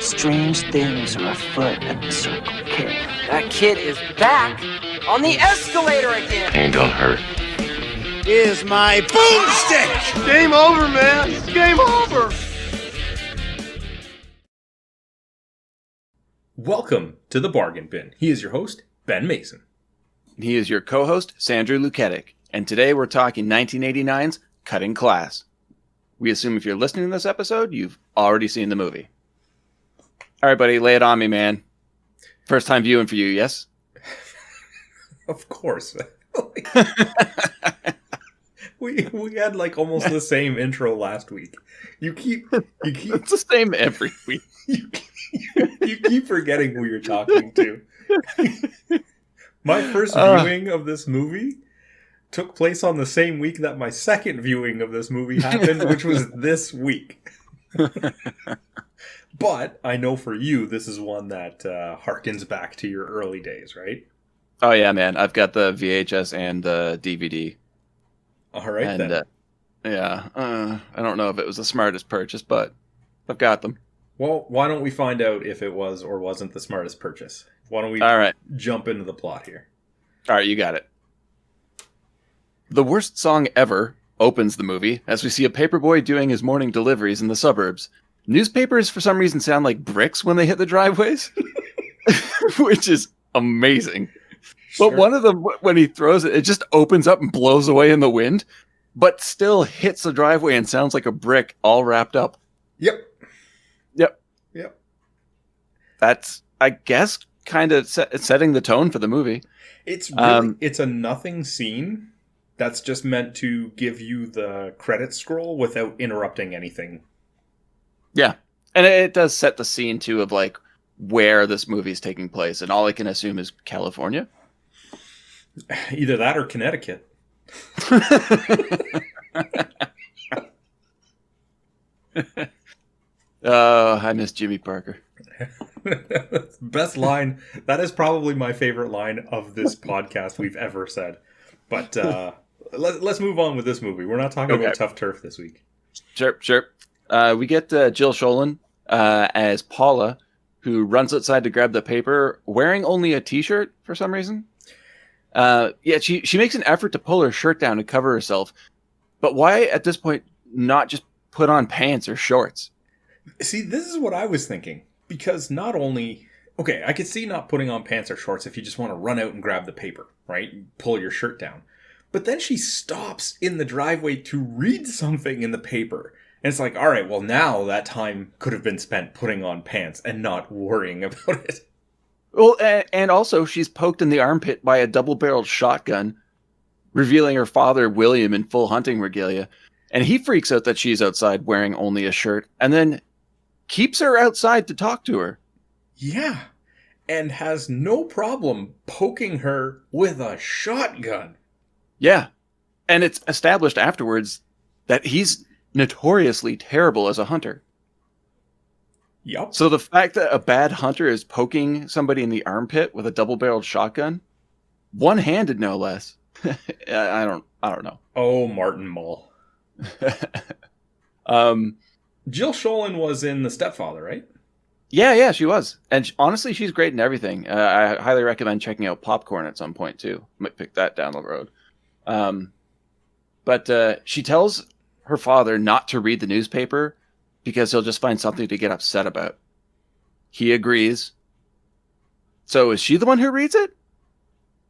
Strange things are afoot at the Circle K. That kid is back on the escalator again. Ain't gonna hurt. Here's my boomstick! Game over, man. It's game over. Welcome to the Bargain Bin. He is your host, Ben Mason. He is your co-host, Sandra Luketic. And today we're talking 1989's Cutting Class. We assume if you're listening to this episode, you've already seen the movie. All right, buddy, lay it on me, man. First time viewing for you, yes? Of course. we had like almost the same intro last week. You keep It's the same every week. You keep forgetting who you're talking to. My first viewing of this movie took place on the same week that my second viewing of this movie happened, which was this week. But I know for you, this is one that harkens back to your early days, right? Oh, yeah, man. I've got the VHS and the DVD. All right, then. I don't know if it was the smartest purchase, but I've got them. Well, why don't we find out if it was or wasn't the smartest purchase? Why don't we jump into the plot here? All right, you got it. The Worst Song Ever opens the movie as we see a paperboy doing his morning deliveries in the suburbs. Newspapers, for some reason, sound like bricks when they hit the driveways, which is amazing. Sure. But one of them, when he throws it, it just opens up and blows away in the wind, but still hits the driveway and sounds like a brick all wrapped up. Yep. That's, I guess, kind of setting the tone for the movie. It's really, it's a nothing scene that's just meant to give you the credit scroll without interrupting anything. Yeah. And it does set the scene, too, of like where this movie is taking place. And all I can assume is California. Either that or Connecticut. Oh, I miss Jimmy Parker. Best line. That is probably my favorite line of this podcast we've ever said. But let's move on with this movie. We're not talking about Tough Turf this week. Sure. We get Jill Schoelen as Paula, who runs outside to grab the paper, wearing only a t-shirt for some reason. She makes an effort to pull her shirt down to cover herself. But why, at this point, not just put on pants or shorts? See, this is what I was thinking. Because not only... Okay, I could see not putting on pants or shorts if you just want to run out and grab the paper, right? Pull your shirt down. But then she stops in the driveway to read something in the paper. And it's like, all right, well, now that time could have been spent putting on pants and not worrying about it. Well, and also she's poked in the armpit by a double-barreled shotgun, revealing her father, William, in full hunting regalia. And he freaks out that she's outside wearing only a shirt, and then keeps her outside to talk to her. Yeah, and has no problem poking her with a shotgun. Yeah, and it's established afterwards that he's notoriously terrible as a hunter. Yep. So the fact that a bad hunter is poking somebody in the armpit with a double-barreled shotgun, one-handed no less. I don't know. Oh, Martin Mull. Jill Schoelen was in The Stepfather, right? Yeah, she was. And honestly, she's great in everything. I highly recommend checking out Popcorn at some point, too. Might pick that down the road. But she tells her father not to read the newspaper because he'll just find something to get upset about. He agrees. So is she the one who reads it?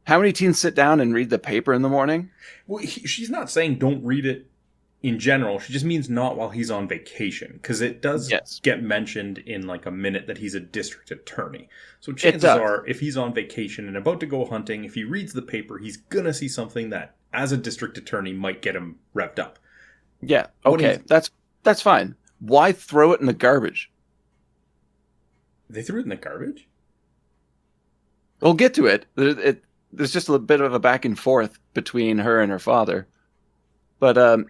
How many teens sit down and read the paper in the morning? Well, she's not saying don't read it in general. She just means not while he's on vacation, because it does get mentioned in like a minute that he's a district attorney. So chances are, if he's on vacation and about to go hunting, if he reads the paper, he's gonna see something that, as a district attorney, might get him revved up. Yeah, okay, that's fine. Why throw it in the garbage? They threw it in the garbage? We'll get to it. There's just a bit of a back and forth between her and her father. But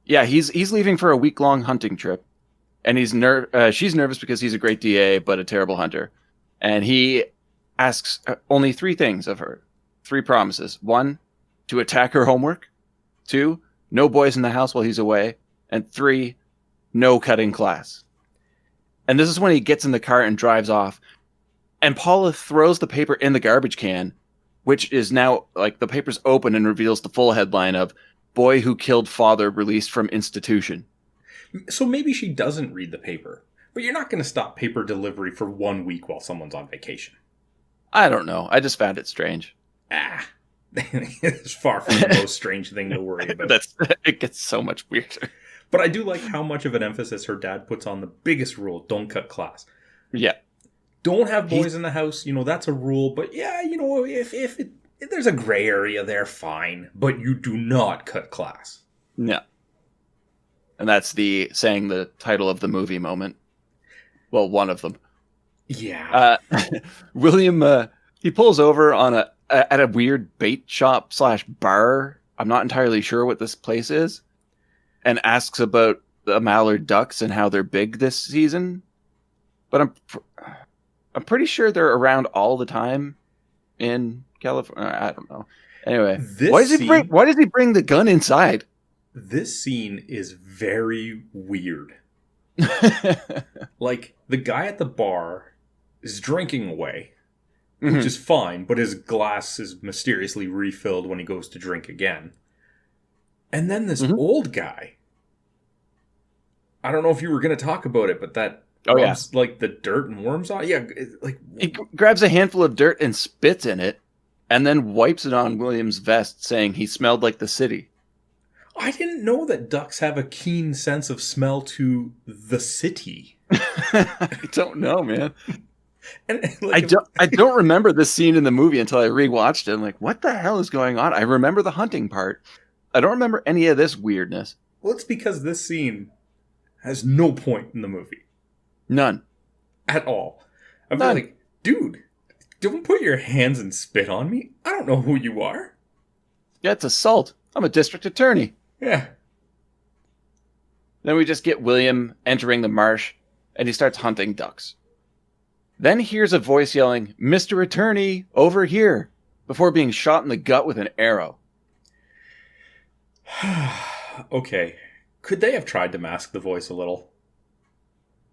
yeah, he's leaving for a week-long hunting trip, and she's nervous because he's a great DA but a terrible hunter, and he asks only 3 things of her, 3 promises: 1, to attack her homework; 2, no boys in the house while he's away; and 3, no cutting class. And this is when he gets in the car and drives off. And Paula throws the paper in the garbage can, which is now, like, the paper's open and reveals the full headline of Boy Who Killed Father Released from Institution. So maybe she doesn't read the paper. But you're not going to stop paper delivery for 1 week while someone's on vacation. I don't know. I just found it strange. It's far from the most strange thing to worry about. It gets so much weirder. But I do like how much of an emphasis her dad puts on the biggest rule, don't cut class. Yeah. Don't have boys in the house, that's a rule. But yeah, if there's a gray area there, fine. But you do not cut class. No. And that's saying the title of the movie moment. Well, one of them. Yeah. William, he pulls over at a weird bait shop / bar. I'm not entirely sure what this place is. And asks about the mallard ducks and how they're big this season. But I'm pretty sure they're around all the time in California. I don't know. Anyway, why does he bring the gun inside? This scene is very weird. Like, the guy at the bar is drinking away, which is fine, but his glass is mysteriously refilled when he goes to drink again. And then this old guy, I don't know if you were going to talk about it, but that rubs, like, the dirt and worms on. Yeah, like, he grabs a handful of dirt and spits in it, and then wipes it on William's vest, saying he smelled like the city. I didn't know that ducks have a keen sense of smell to the city. I don't know, man. And, like, I don't remember this scene in the movie until I rewatched it. I'm like, what the hell is going on? I remember the hunting part. I don't remember any of this weirdness. Well, it's because this scene has no point in the movie. None. At all. I'm like, dude, don't put your hands and spit on me. I don't know who you are. Yeah, it's assault. I'm a district attorney. Yeah. Then we just get William entering the marsh, and he starts hunting ducks. Then he hears a voice yelling, "Mr. Attorney, over here," before being shot in the gut with an arrow. Okay. Could they have tried to mask the voice a little?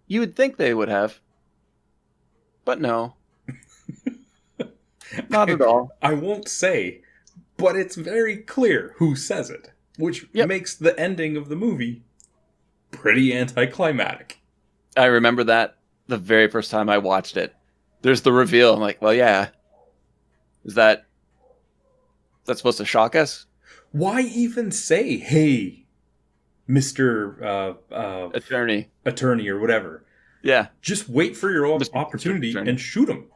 You would think they would have. But no. Not at all. I won't say, but it's very clear who says it, which makes the ending of the movie pretty anticlimactic. I remember that the very first time I watched it. There's the reveal. I'm like, well, yeah. Is that supposed to shock us? Why even say, hey, Mr. Attorney or whatever? Yeah. Just wait for your opportunity and shoot him.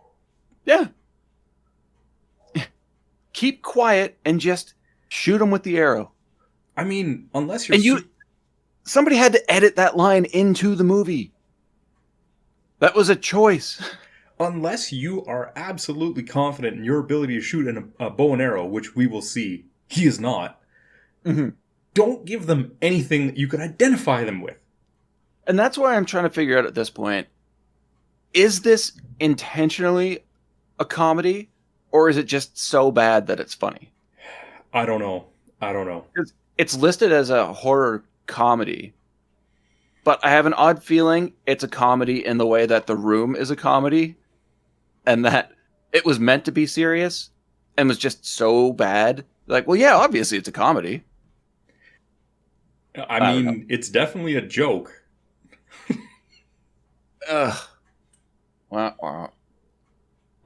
Yeah. Keep quiet and just shoot him with the arrow. I mean, unless you're... somebody had to edit that line into the movie. That was a choice. Unless you are absolutely confident in your ability to shoot a bow and arrow, which we will see he is not, don't give them anything that you could identify them with. And that's why I'm trying to figure out at this point, is this intentionally a comedy, or is it just so bad that it's funny? I don't know. It's listed as a horror comedy, but I have an odd feeling it's a comedy in the way that The Room is a comedy, and that it was meant to be serious and was just so bad. Like, well, yeah, obviously it's a comedy. I mean, it's definitely a joke. Ugh. Wow. All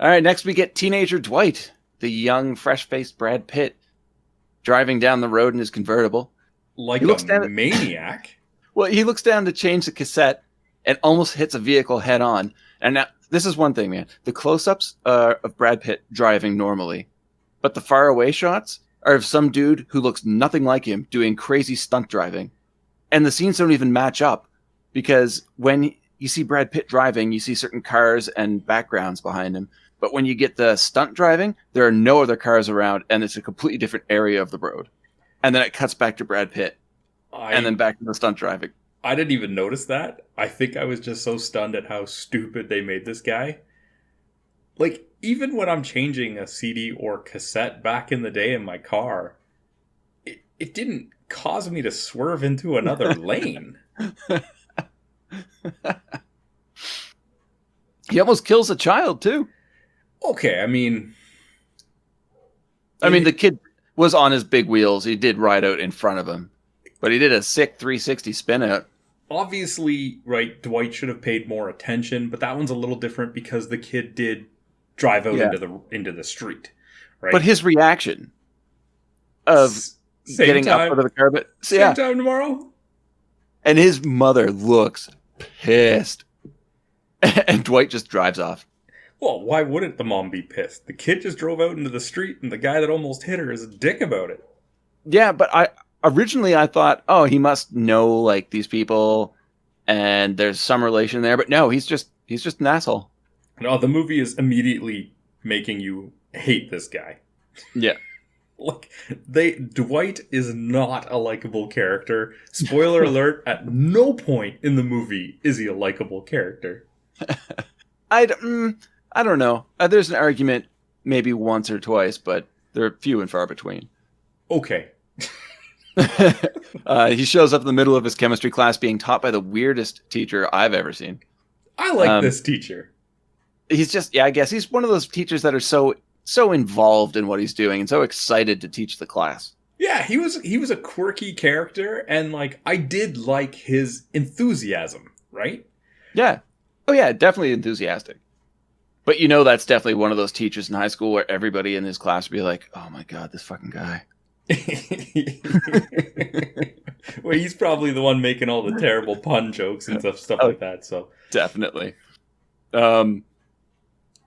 right, next we get teenager Dwight, the young, fresh-faced Brad Pitt, driving down the road in his convertible. Like a maniac. Well, he looks down to change the cassette and almost hits a vehicle head on. And now, this is one thing, man. The close-ups of Brad Pitt driving normally, but the far-away shots are of some dude who looks nothing like him doing crazy stunt driving. And the scenes don't even match up, because when you see Brad Pitt driving, you see certain cars and backgrounds behind him. But when you get the stunt driving, there are no other cars around, and it's a completely different area of the road. And then it cuts back to Brad Pitt, and then back to the stunt driving. I didn't even notice that. I think I was just so stunned at how stupid they made this guy. Like, even when I'm changing a CD or cassette back in the day in my car, it didn't cause me to swerve into another lane. He almost kills a child, too. Okay, I mean... the kid was on his big wheels. He did ride out in front of him. But he did a sick 360 spin out. Obviously, right, Dwight should have paid more attention, but that one's a little different because the kid did drive out into the street, right? But his reaction of getting up out of the car, same time tomorrow? And his mother looks pissed. And Dwight just drives off. Well, why wouldn't the mom be pissed? The kid just drove out into the street, and the guy that almost hit her is a dick about it. Yeah, but originally I thought, oh, he must know like these people, and there's some relation there. But no, he's just an asshole. No, the movie is immediately making you hate this guy. Yeah. Like, Dwight is not a likable character. Spoiler alert, at no point in the movie is he a likable character. I don't know. There's an argument maybe once or twice, but they're few and far between. Okay. He shows up in the middle of his chemistry class being taught by the weirdest teacher I've ever seen. I like this teacher. He's just, I guess he's one of those teachers that are so involved in what he's doing and so excited to teach the class. Yeah, he was a quirky character, and like I did like his enthusiasm, right? Yeah. Oh yeah, definitely enthusiastic. But that's definitely one of those teachers in high school where everybody in his class would be like, oh my God, this fucking guy. Well, he's probably the one making all the terrible pun jokes and stuff like that. So definitely.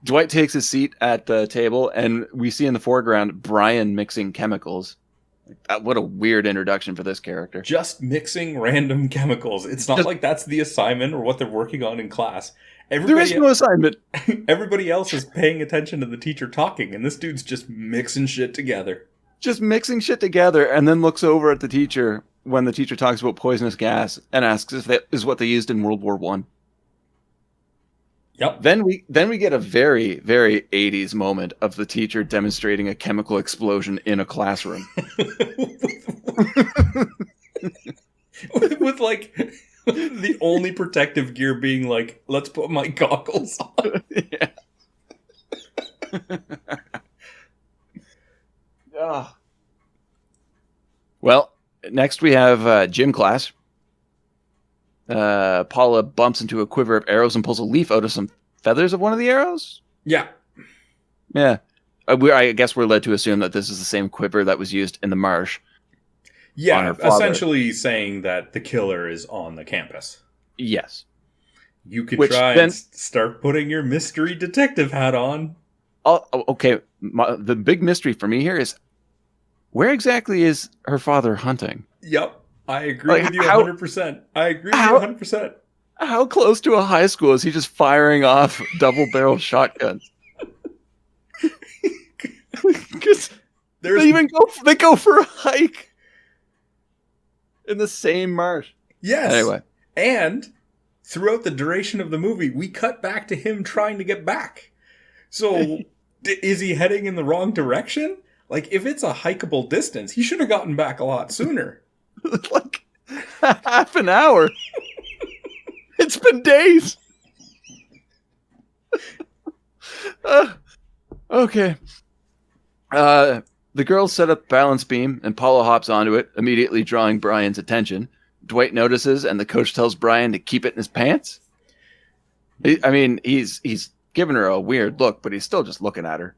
Dwight takes his seat at the table, and we see in the foreground Brian mixing chemicals. What a weird introduction for this character. Just mixing random chemicals. It's not like that's the assignment or what they're working on in class. There is no assignment. Everybody else is paying attention to the teacher talking, and this dude's just mixing shit together. Just mixing shit together, and then looks over at the teacher when the teacher talks about poisonous gas and asks if that is what they used in World War I. Yep. Then we get a very, very 80s moment of the teacher demonstrating a chemical explosion in a classroom. with like the only protective gear being like, let's put my goggles on. Yeah. Well, next we have gym class. Paula bumps into a quiver of arrows and pulls a leaf out of some feathers of one of the arrows? Yeah. Yeah. I guess we're led to assume that this is the same quiver that was used in the marsh. Yeah, essentially saying that the killer is on the campus. Yes. You could try and start putting your mystery detective hat on. Okay, the big mystery for me here is, where exactly is her father hunting? Yep. I agree with you 100%. I agree with you 100%. How close to a high school is he just firing off double-barrel shotguns? They go for a hike in the same marsh. Yes. Anyway. And throughout the duration of the movie, we cut back to him trying to get back. So is he heading in the wrong direction? Like, if it's a hikeable distance, he should have gotten back a lot sooner. Like half an hour. It's been days. Okay. The girls set up balance beam, and Paula hops onto it, immediately drawing Brian's attention. Dwight notices, and the coach tells Brian to keep it in his pants. He's giving her a weird look, but he's still just looking at her.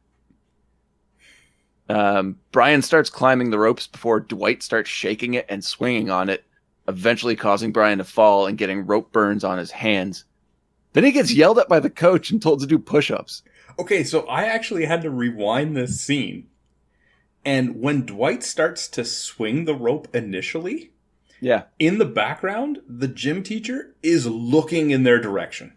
Brian starts climbing the ropes before Dwight starts shaking it and swinging on it, eventually causing Brian to fall and getting rope burns on his hands. Then he gets yelled at by the coach and told to do push-ups. Okay, so I actually had to rewind this scene. And when Dwight starts to swing the rope initially, yeah, in the background, the gym teacher is looking in their direction.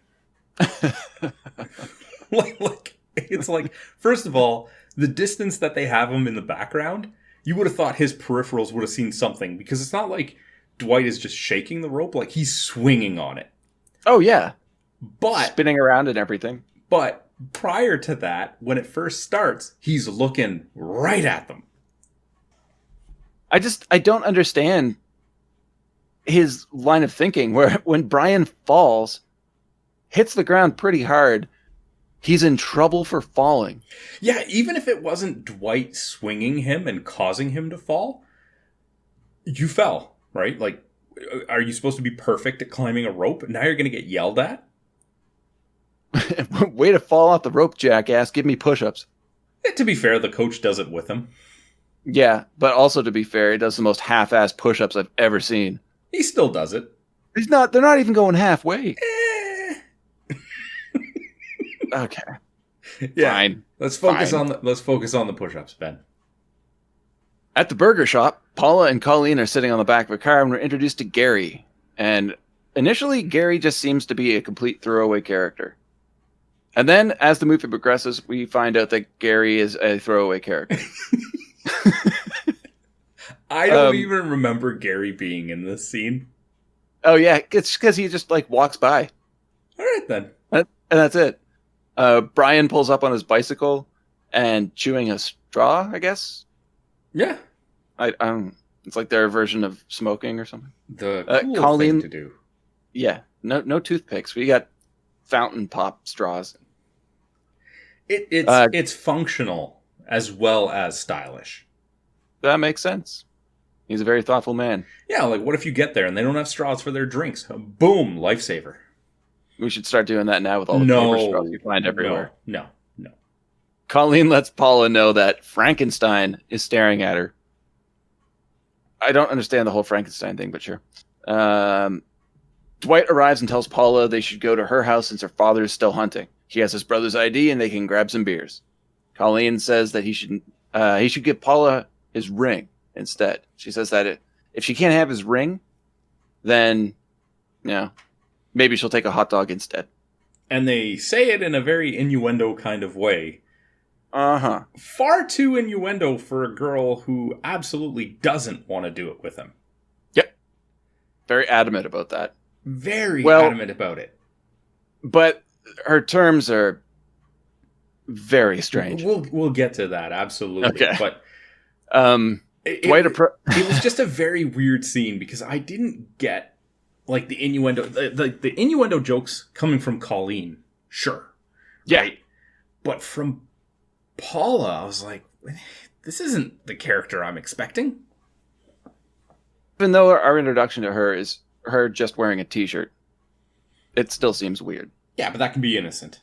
like it's like, first of all, the distance that they have him in the background, you would have thought his peripherals would have seen something, because it's not like Dwight is just shaking the rope, like he's swinging on it. Oh, yeah. But spinning around and everything. But prior to that, when it first starts, he's looking right at them. I don't understand his line of thinking, where when Brian falls, hits the ground pretty hard, He's in trouble for falling. Yeah, even if it wasn't Dwight swinging him and causing him to fall, you fell, right? Like, are you supposed to be perfect at climbing a rope? Now you're going to get yelled at? Way to fall off the rope, jackass. Give me push-ups. To be fair, the coach does it with him. Yeah, but also to be fair, he does the most half-ass push-ups I've ever seen. He still does it. They're not even going halfway. Okay. Yeah. Fine. Let's focus on the push-ups, Ben. At the burger shop, Paula and Colleen are sitting on the back of a car and we're introduced to Gary. And initially, Gary just seems to be a complete throwaway character. And then, as the movie progresses, we find out that Gary is a throwaway character. I don't even remember Gary being in this scene. Oh, yeah. It's because he just, like, walks by. All right, then. And that's it. Brian pulls up on his bicycle and chewing a straw, I guess. Yeah. It's like their version of smoking or something. The cool Colleen, thing to do. Yeah. No toothpicks. We got fountain pop straws. It's functional as well as stylish. That makes sense. He's a very thoughtful man. Yeah, like what if you get there and they don't have straws for their drinks? Boom, lifesaver. We should start doing that now with all the paper straws you find everywhere. No. Colleen lets Paula know that Frankenstein is staring at her. I don't understand the whole Frankenstein thing, but sure. Dwight arrives and tells Paula they should go to her house since her father is still hunting. He has his brother's ID and they can grab some beers. Colleen says that he should give Paula his ring instead. She says that if she can't have his ring, then maybe she'll take a hot dog instead. And they say it in a very innuendo kind of way. Uh-huh. Far too innuendo for a girl who absolutely doesn't want to do it with him. Yep. Very adamant about that. Very adamant about it. But her terms are very strange. We'll get to that, absolutely. Okay. But it was just a very weird scene because I didn't get like the innuendo. The innuendo jokes coming from Colleen, sure. Yeah. Right? But from Paula, I was like, this isn't the character I'm expecting. Even though our introduction to her is her just wearing a t-shirt, it still seems weird. Yeah, but that can be innocent.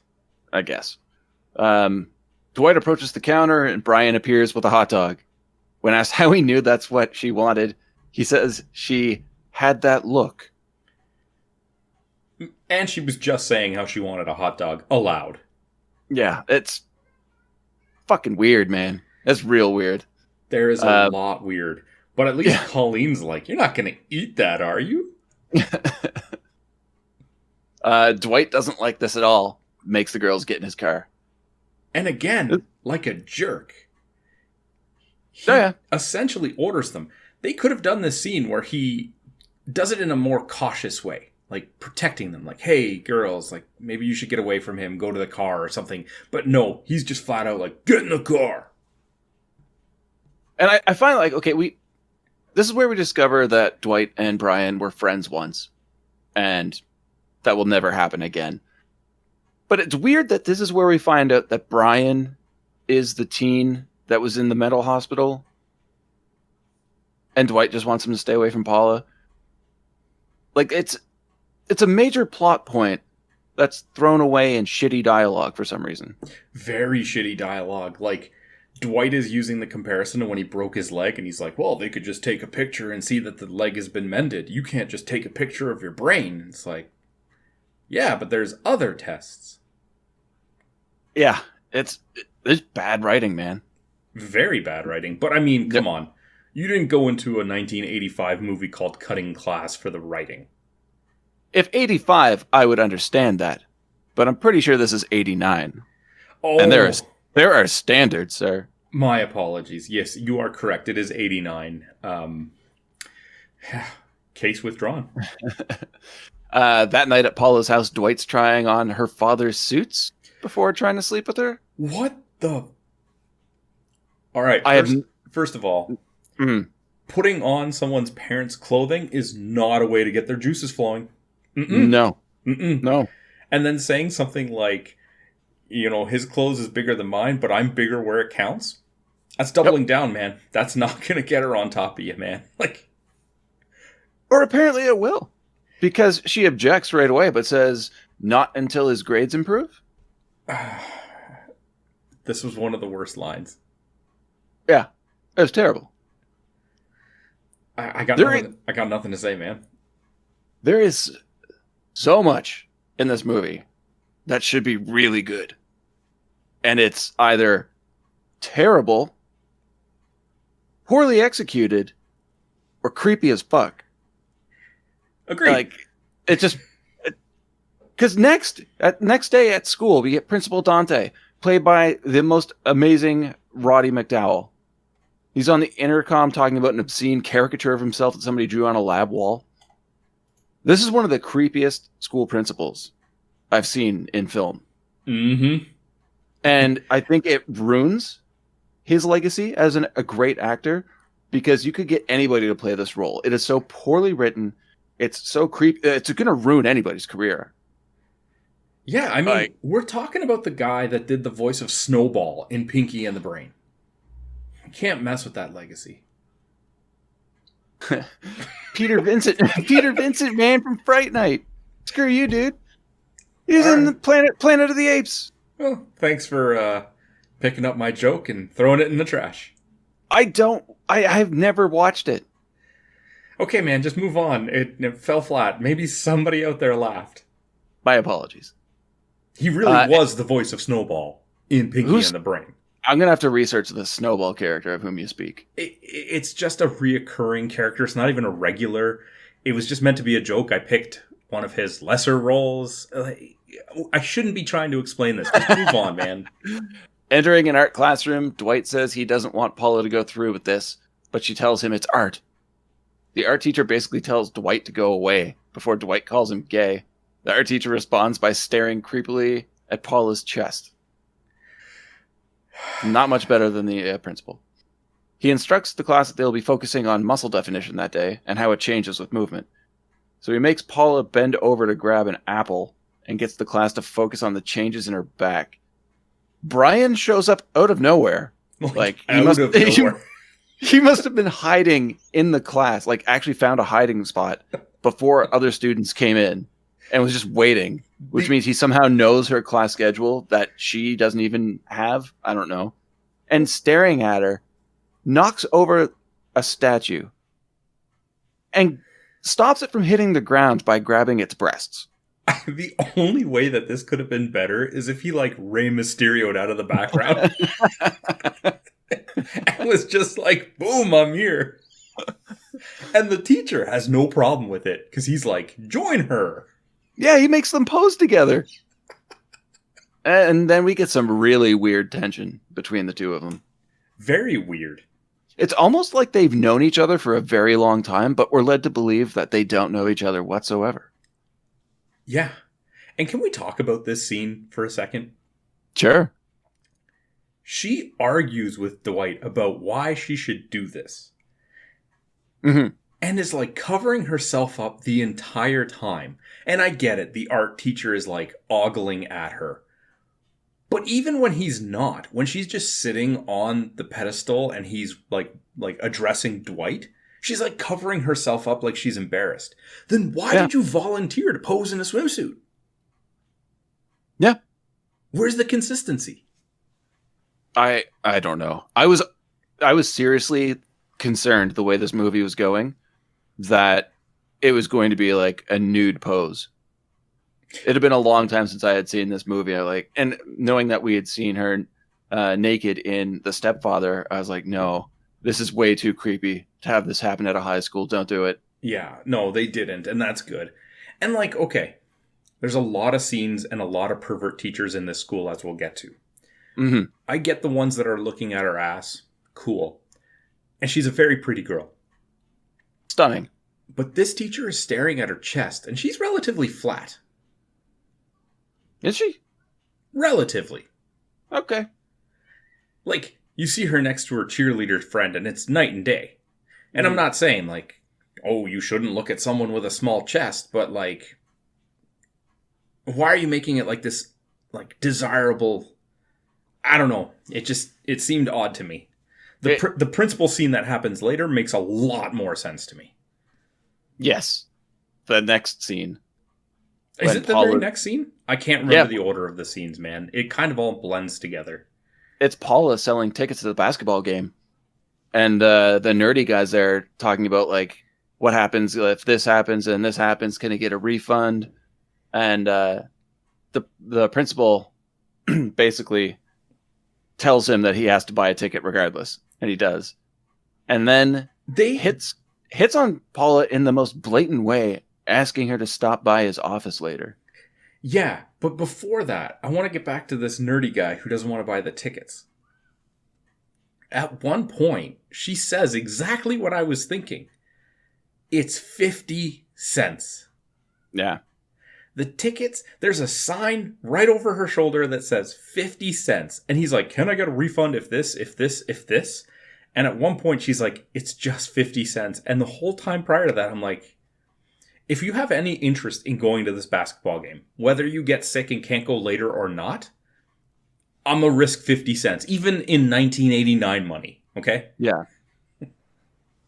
I guess. Dwight approaches the counter and Brian appears with a hot dog. When asked how he knew that's what she wanted, he says she had that look. And she was just saying how she wanted a hot dog aloud. Yeah, it's fucking weird, man. That's real weird. There is a lot weird. But at least Colleen's like, you're not going to eat that, are you? Dwight doesn't like this at all. Makes the girls get in his car. And again, like a jerk. He essentially orders them. They could have done this scene where he does it in a more cautious way. Like protecting them. Like, hey, girls, like maybe you should get away from him. Go to the car or something. But no, he's just flat out like, get in the car. And I find like, okay, this is where we discover that Dwight and Brian were friends once. And that will never happen again. But it's weird that this is where we find out that Brian is the teen that was in the mental hospital. And Dwight just wants him to stay away from Paula. Like, it's a major plot point that's thrown away in shitty dialogue for some reason. Very shitty dialogue. Like, Dwight is using the comparison to when he broke his leg, and he's like, well, they could just take a picture and see that the leg has been mended. You can't just take a picture of your brain. It's like, yeah, but there's other tests. Yeah, it's bad writing, man. Very bad writing. But I mean, come on. You didn't go into a 1985 movie called Cutting Class for the writing. If 85, I would understand that. But I'm pretty sure this is 89. Oh. And there are standards, sir. My apologies. Yes, you are correct. It is 89. Case withdrawn. That night at Paula's house, Dwight's trying on her father's suits before trying to sleep with her. What the... All right, first of all, putting on someone's parents' clothing is not a way to get their juices flowing. No. No. And then saying something like, his clothes is bigger than mine, but I'm bigger where it counts. That's doubling down, man. That's not going to get her on top of you, man. Like, or apparently it will, because she objects right away, but says not until his grades improve. This was one of the worst lines. Yeah, it was terrible. I got nothing to say, man. There is so much in this movie that should be really good. And it's either terrible, poorly executed, or creepy as fuck. Agreed. Like, it just... Because next day at school, we get Principal Dante, played by the most amazing Roddy McDowell. He's on the intercom talking about an obscene caricature of himself that somebody drew on a lab wall. This is one of the creepiest school principals I've seen in film. Mm-hmm. And I think it ruins his legacy as a great actor, because you could get anybody to play this role. It is so poorly written. It's so creepy. It's going to ruin anybody's career. Yeah, I mean, we're talking about the guy that did the voice of Snowball in Pinky and the Brain. You can't mess with that legacy. Peter Vincent, man, from Fright Night. Screw you, dude. He's in the Planet of the Apes. Well, thanks for picking up my joke and throwing it in the trash. I've never watched it. Okay, man, just move on. It fell flat. Maybe somebody out there laughed. My apologies. He really was the voice of Snowball in Pinky and the Brain. I'm going to have to research the Snowball character of whom you speak. It's just a reoccurring character. It's not even a regular. It was just meant to be a joke. I picked one of his lesser roles. I shouldn't be trying to explain this. Just move on, man. Entering an art classroom, Dwight says he doesn't want Paula to go through with this, but she tells him it's art. The art teacher basically tells Dwight to go away before Dwight calls him gay. The art teacher responds by staring creepily at Paula's chest. Not much better than the principal. He instructs the class that they'll be focusing on muscle definition that day and how it changes with movement. So he makes Paula bend over to grab an apple and gets the class to focus on the changes in her back. Brian shows up out of nowhere. Like he must have been hiding in the class, like actually found a hiding spot before other students came in and was just waiting, which means he somehow knows her class schedule that she doesn't even have. I don't know. And staring at her, knocks over a statue and stops it from hitting the ground by grabbing its breasts. The only way that this could have been better is if he, like, Rey Mysterio'd out of the background. And was just like, boom, I'm here. And the teacher has no problem with it, because he's like, join her. Yeah, he makes them pose together. And then we get some really weird tension between the two of them. Very weird. It's almost like they've known each other for a very long time, but we're led to believe that they don't know each other whatsoever. Yeah. And can we talk about this scene for a second? Sure. She argues with Dwight about why she should do this. Mm-hmm. And is like covering herself up the entire time. And I get it. The art teacher is like ogling at her. But even when he's not, when she's just sitting on the pedestal and he's like addressing Dwight, she's like covering herself up like she's embarrassed. Then why did you volunteer to pose in a swimsuit? Yeah. Where's the consistency? I don't know. I was seriously concerned the way this movie was going that it was going to be like a nude pose. It had been a long time since I had seen this movie. And knowing that we had seen her naked in The Stepfather, I was like, no, this is way too creepy to have this happen at a high school. Don't do it. Yeah, no, they didn't. And that's good. And like, okay, there's a lot of scenes and a lot of pervert teachers in this school, as we'll get to. Mm-hmm. I get the ones that are looking at her ass. Cool. And she's a very pretty girl. Stunning. But this teacher is staring at her chest, and she's relatively flat. Is she? Relatively. Okay. Like, you see her next to her cheerleader friend, and it's night and day. And I'm not saying, like, oh, you shouldn't look at someone with a small chest, but, like, why are you making it like this, like desirable. I don't know. It seemed odd to me. The principal scene that happens later makes a lot more sense to me. Yes. The next scene. Is it the very next scene? I can't remember the order of the scenes, man. It kind of all blends together. It's Paula selling tickets to the basketball game. And the nerdy guys there talking about, like, what happens if this happens and this happens? Can he get a refund? And the principal basically tells him that he has to buy a ticket regardless. And he does. And then they hits on Paula in the most blatant way, asking her to stop by his office later. Yeah, but before that, I want to get back to this nerdy guy who doesn't want to buy the tickets. At one point, she says exactly what I was thinking. It's 50 cents. Yeah. The tickets, there's a sign right over her shoulder that says 50 cents. And he's like, can I get a refund if this? And at one point, she's like, it's just 50 cents. And the whole time prior to that, I'm like, if you have any interest in going to this basketball game, whether you get sick and can't go later or not, I'm going to risk 50 cents, even in 1989 money. Okay? Yeah.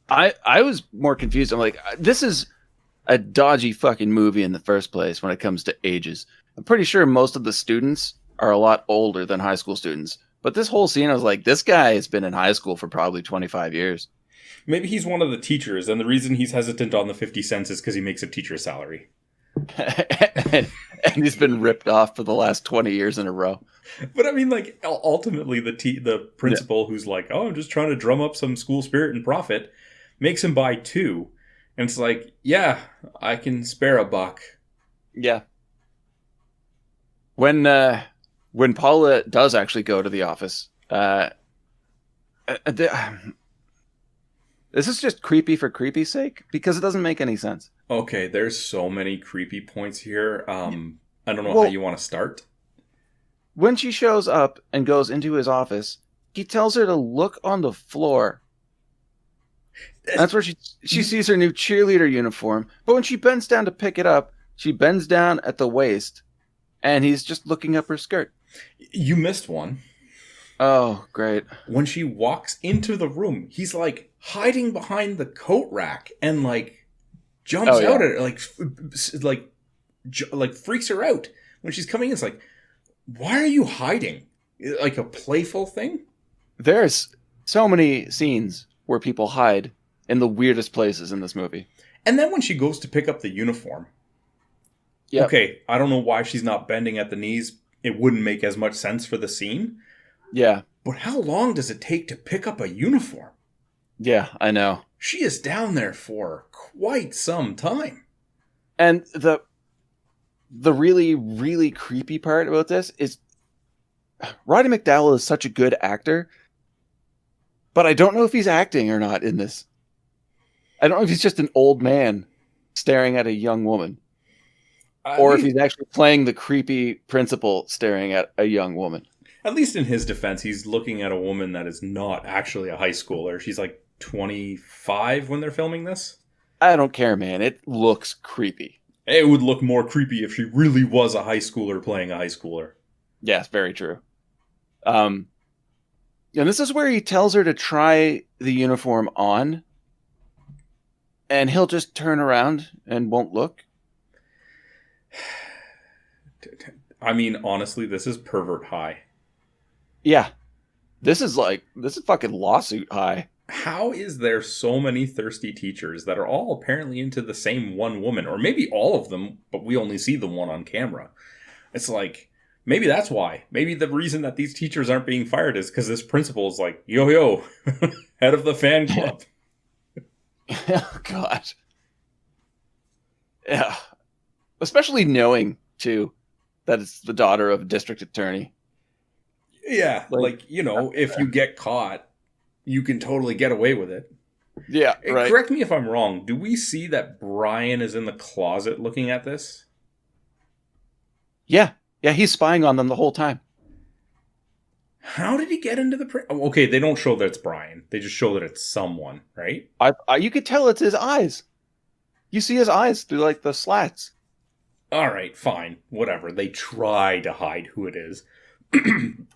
I was more confused. I'm like, this is a dodgy fucking movie in the first place when it comes to ages. I'm pretty sure most of the students are a lot older than high school students. But this whole scene, I was like, this guy has been in high school for probably 25 years. Maybe he's one of the teachers, and the reason he's hesitant on the 50 cents is because he makes a teacher's salary. and he's been ripped off for the last 20 years in a row. But I mean, like, ultimately, the principal who's like, oh, I'm just trying to drum up some school spirit and profit, makes him buy 2. And it's like, yeah, I can spare $1. Yeah. When Paula does actually go to the office, this is just creepy for creepy's sake, because it doesn't make any sense. Okay, there's so many creepy points here. I don't know how you want to start. When she shows up and goes into his office, he tells her to look on the floor. That's where she sees her new cheerleader uniform. But when she bends down to pick it up, she bends down at the waist, and he's just looking up her skirt. You missed one. Oh, great. When she walks into the room, he's like hiding behind the coat rack and like jumps out at her, like freaks her out. When she's coming in, it's like, why are you hiding? Like a playful thing? There's so many scenes where people hide in the weirdest places in this movie. And then when she goes to pick up the uniform, okay, I don't know why she's not bending at the knees. It wouldn't make as much sense for the scene. Yeah. But how long does it take to pick up a uniform? Yeah, I know. She is down there for quite some time. And the really, really creepy part about this is Roddy McDowall is such a good actor, but I don't know if he's acting or not in this. I don't know if he's just an old man staring at a young woman. If he's actually playing the creepy principal staring at a young woman. At least in his defense, he's looking at a woman that is not actually a high schooler. She's like 25 when they're filming this. I don't care, man. It looks creepy. It would look more creepy if she really was a high schooler playing a high schooler. Yes, very true. And this is where he tells her to try the uniform on, and he'll just turn around and won't look. I mean, honestly, this is pervert high. Yeah. This is fucking lawsuit high. How is there so many thirsty teachers that are all apparently into the same one woman? Or maybe all of them, but we only see the one on camera. It's like, maybe that's why. Maybe the reason that these teachers aren't being fired is because this principal is like, yo, head of the fan club. Oh, God. Yeah. Especially knowing, too, that it's the daughter of a district attorney. Yeah, if you get caught, you can totally get away with it. Yeah, right. Correct me if I'm wrong. Do we see that Brian is in the closet looking at this? Yeah. Yeah, he's spying on them the whole time. How did he get into the... Okay, they don't show that it's Brian. They just show that it's someone, right? You could tell it's his eyes. You see his eyes through, like, the slats. All right, fine, whatever. They try to hide who it is. Even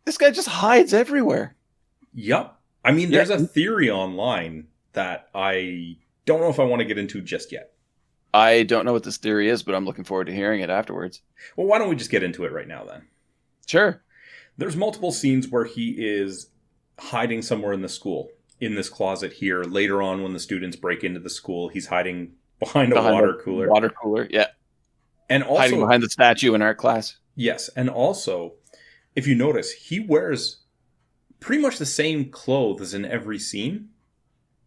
This guy just hides everywhere. Yep. I mean, there's a theory online that I don't know if I want to get into just yet. I don't know what this theory is, but I'm looking forward to hearing it afterwards. Well, why don't we just get into it right now then? Sure. There's multiple scenes where he is hiding somewhere in the school. In this closet here. Later on, when the students break into the school, he's hiding behind a water cooler. Water cooler, yeah. And also hiding behind the statue in art class. Yes, and also, if you notice, he wears pretty much the same clothes in every scene.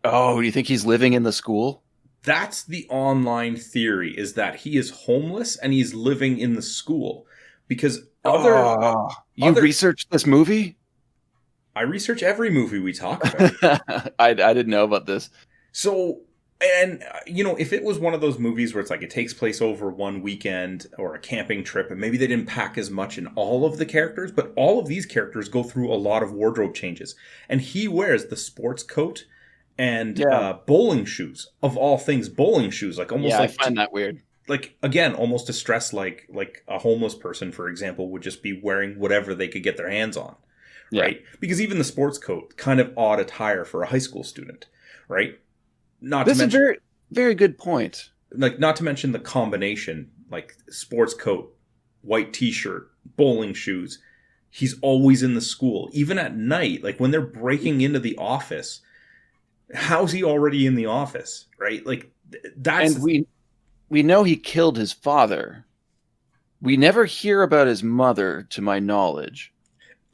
Oh, do you think he's living in the school? That's the online theory, is that he is homeless and he's living in the school. Because you researched this movie? I research every movie we talk about. I didn't know about this. So, and, if it was one of those movies where it's like it takes place over one weekend or a camping trip, and maybe they didn't pack as much in all of the characters, but all of these characters go through a lot of wardrobe changes. And he wears the sports coat and bowling shoes, of all things, bowling shoes. Like almost I find that weird. Like, again, almost to stress like a homeless person, for example, would just be wearing whatever they could get their hands on. Yeah. Right? Because even the sports coat, kind of odd attire for a high school student, right? This is a very, very good point. Like, not to mention the combination, like sports coat, white t-shirt, bowling shoes. He's always in the school, even at night. Like when they're breaking into the office, how's he already in the office, right? Like that's. And we know he killed his father. We never hear about his mother, to my knowledge.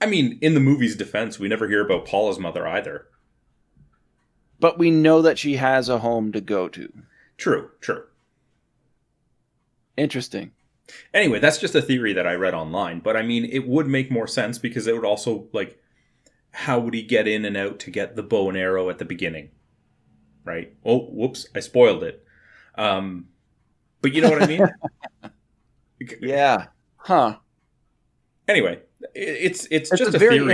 I mean, in the movie's defense, we never hear about Paula's mother either. But we know that she has a home to go to. True. Interesting. Anyway, that's just a theory that I read online. But I mean, it would make more sense because it would also, like, how would he get in and out to get the bow and arrow at the beginning? Right? Oh, whoops, I spoiled it. But you know what I mean? Yeah. Huh. Anyway, it's just a theory. And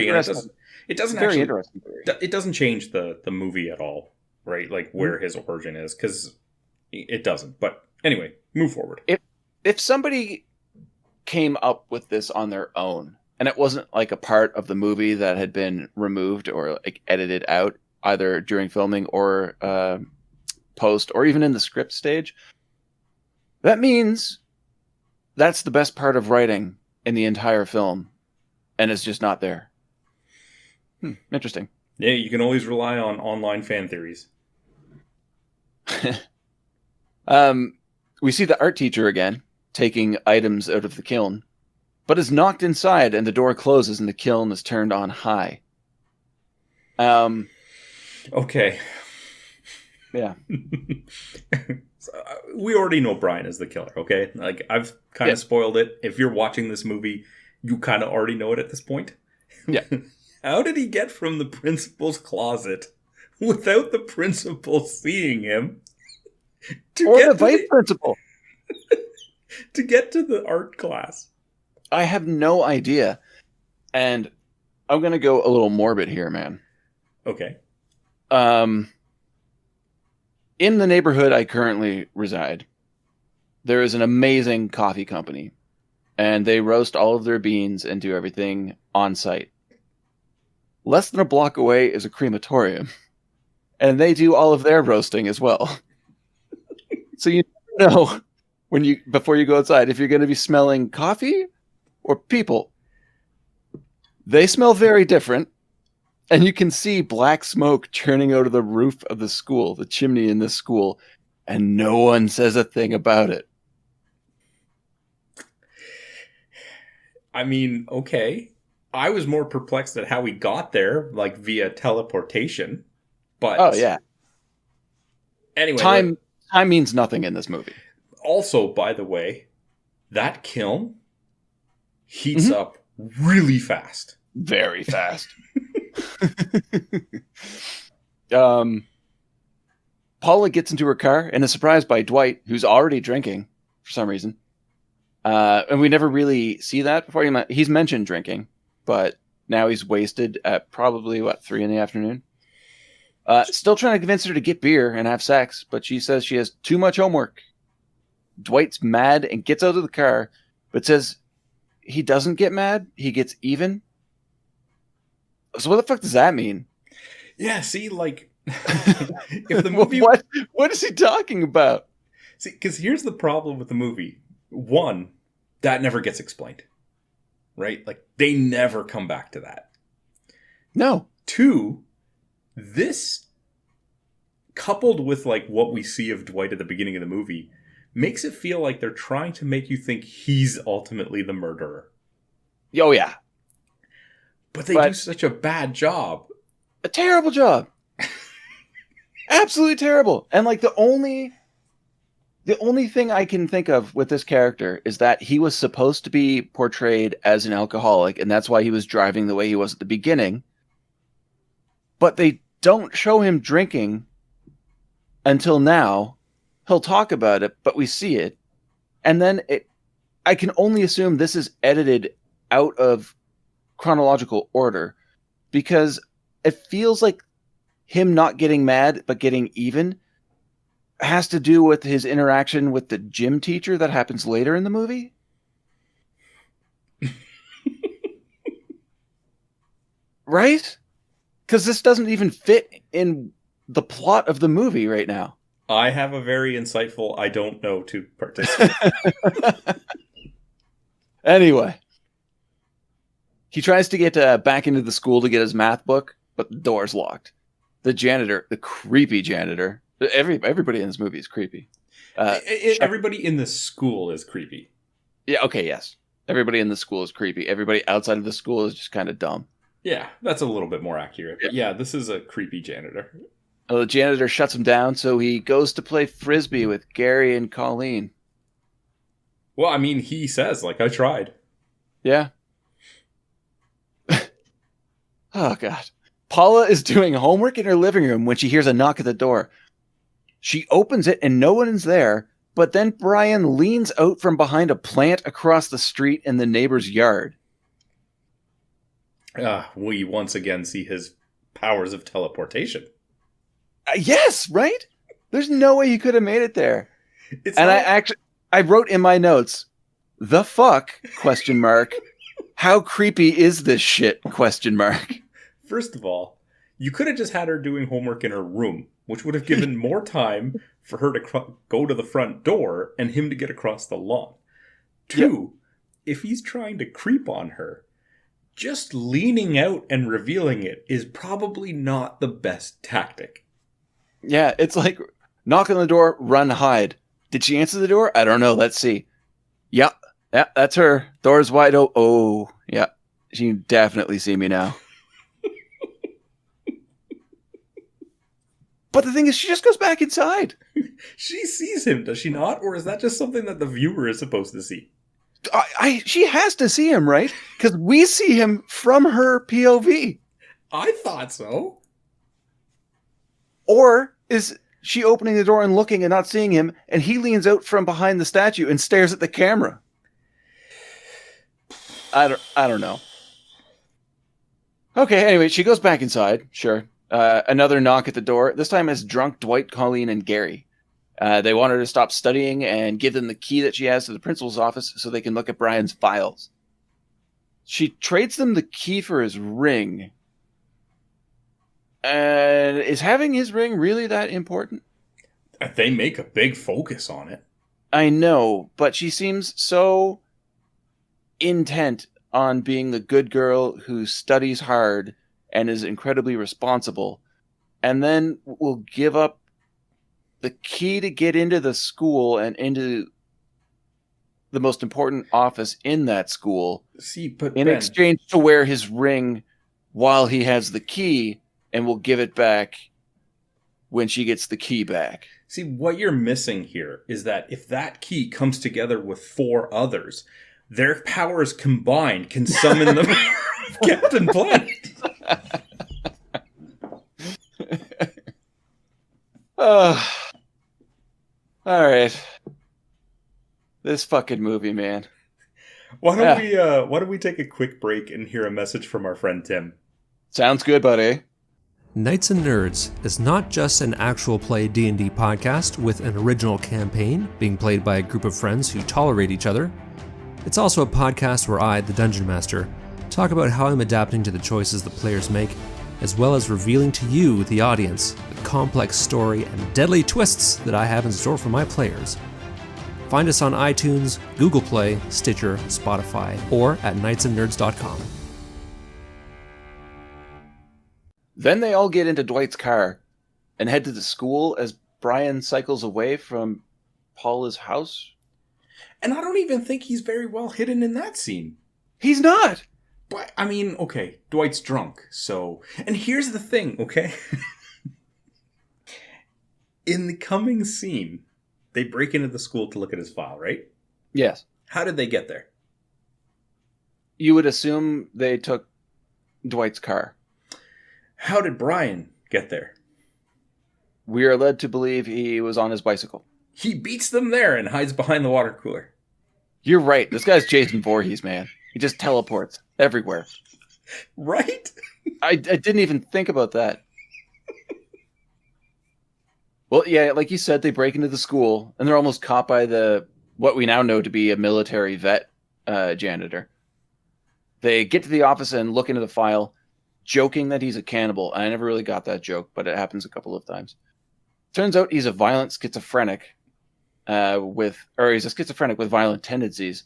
it doesn't very actually, interesting theory. It doesn't change the movie at all, right? Like where his origin is, because it doesn't. But anyway, move forward. If somebody came up with this on their own, and it wasn't like a part of the movie that had been removed or like edited out, either during filming or post, or even in the script stage, that means that's the best part of writing in the entire film, and it's just not there. Interesting. Yeah, you can always rely on online fan theories. We see the art teacher again, taking items out of the kiln, but is knocked inside and the door closes and the kiln is turned on high. Okay. Yeah. So, we already know Brian is the killer, okay? Like, I've kind of spoiled it. If you're watching this movie, you kind of already know it at this point. Yeah. How did he get from the principal's closet without the principal seeing him? Or the vice principal. To get to the art class. I have no idea. And I'm going to go a little morbid here, man. Okay. In the neighborhood I currently reside, there is an amazing coffee company, and they roast all of their beans and do everything on site. Less than a block away is a crematorium, and they do all of their roasting as well. So you know before you go outside if you're going to be smelling coffee or people. They smell very different. And you can see black smoke churning out of the roof of the school, the chimney in this school, and no one says a thing about it. I mean, okay. I was more perplexed at how he got there, like via teleportation. But oh yeah. Anyway, time means nothing in this movie. Also, by the way, that kiln heats up really fast. Very fast. Paula gets into her car and is surprised by Dwight, who's already drinking for some reason. And we never really see that before. He's mentioned drinking, but now he's wasted at probably 3 p.m. Still trying to convince her to get beer and have sex, but she says she has too much homework. Dwight's mad and gets out of the car, but says he doesn't get mad, he gets even. So what the fuck does that mean? Yeah, see, like, if the movie... What is he talking about? See, because here's the problem with the movie. One, that never gets explained. Right? Like, they never come back to that. No. Two, this, coupled with, like, what we see of Dwight at the beginning of the movie, makes it feel like they're trying to make you think he's ultimately the murderer. Oh, yeah. But they do such a bad job. A terrible job. Absolutely terrible. And, like, the only thing I can think of with this character is that he was supposed to be portrayed as an alcoholic, and that's why he was driving the way he was at the beginning. But they don't show him drinking until now. He'll talk about it, but we see it. And then I can only assume this is edited out of chronological order, because it feels like him not getting mad but getting even has to do with his interaction with the gym teacher that happens later in the movie. Right? Because this doesn't even fit in the plot of the movie right now. I have a very insightful I don't know to participate. Anyway. He tries to get back into the school to get his math book, but the door's locked. The janitor, the creepy janitor, everybody in this movie is creepy. Everybody in the school is creepy. Yeah, okay, yes. Everybody in the school is creepy. Everybody outside of the school is just kind of dumb. Yeah, that's a little bit more accurate. But yeah, this is a creepy janitor. Well, the janitor shuts him down, so he goes to play Frisbee with Gary and Colleen. Well, I mean, he says, like, I tried. Yeah. Oh, God. Paula is doing homework in her living room when she hears a knock at the door. She opens it and no one is there, but then Brian leans out from behind a plant across the street in the neighbor's yard. We once again see his powers of teleportation. Yes, right? There's no way he could have made it there. I wrote in my notes, the fuck, ? How creepy is this shit, ? First of all, you could have just had her doing homework in her room, which would have given more time for her to go to the front door and him to get across the lawn. Two, if he's trying to creep on her, just leaning out and revealing it is probably not the best tactic. Yeah, it's like, knock on the door, run, hide. Did she answer the door? I don't know. Let's see. Yeah, that's her. Door's wide open. Oh, yeah. She can definitely see me now. But the thing is, she just goes back inside. She sees him, does she not? Or is that just something that the viewer is supposed to see? She has to see him, right? Because we see him from her POV. I thought so. Or is she opening the door and looking and not seeing him, and he leans out from behind the statue and stares at the camera? I don't know. Okay, anyway, she goes back inside. Sure. Another knock at the door. This time it's drunk Dwight, Colleen, and Gary. They want her to stop studying and give them the key that she has to the principal's office so they can look at Brian's files. She trades them the key for his ring. And is having his ring really that important? They make a big focus on it. I know, but she seems so intent on being the good girl who studies hard and is incredibly responsible, and then will give up the key to get into the school and into the most important office in that school. See, but in exchange to wear his ring while he has the key, and will give it back when she gets the key back. See, what you're missing here is that if that key comes together with 4 others, their powers combined can summon the Captain Planet. All right. This fucking movie, man. Why don't we take a quick break and hear a message from our friend Tim? Sounds good, buddy. Knights and Nerds is not just an actual play D&D podcast with an original campaign being played by a group of friends who tolerate each other. It's also a podcast where I, the Dungeon Master, talk about how I'm adapting to the choices the players make, as well as revealing to you, the audience, the complex story and deadly twists that I have in store for my players. Find us on iTunes, Google Play, Stitcher, Spotify, or at knightsandnerds.com. Then they all get into Dwight's car and head to the school as Brian cycles away from Paula's house. And I don't even think he's very well hidden in that scene. He's not! But, I mean, okay, Dwight's drunk, so... And here's the thing, okay? In the coming scene, they break into the school to look at his file, right? Yes. How did they get there? You would assume they took Dwight's car. How did Brian get there? We are led to believe he was on his bicycle. He beats them there and hides behind the water cooler. You're right. This guy's Jason Voorhees, man. He just teleports everywhere. Right? I didn't even think about that. Well, yeah, like you said, they break into the school, and they're almost caught by what we now know to be a military vet janitor. They get to the office and look into the file, joking that he's a cannibal. I never really got that joke, but it happens a couple of times. Turns out he's a violent schizophrenic with violent tendencies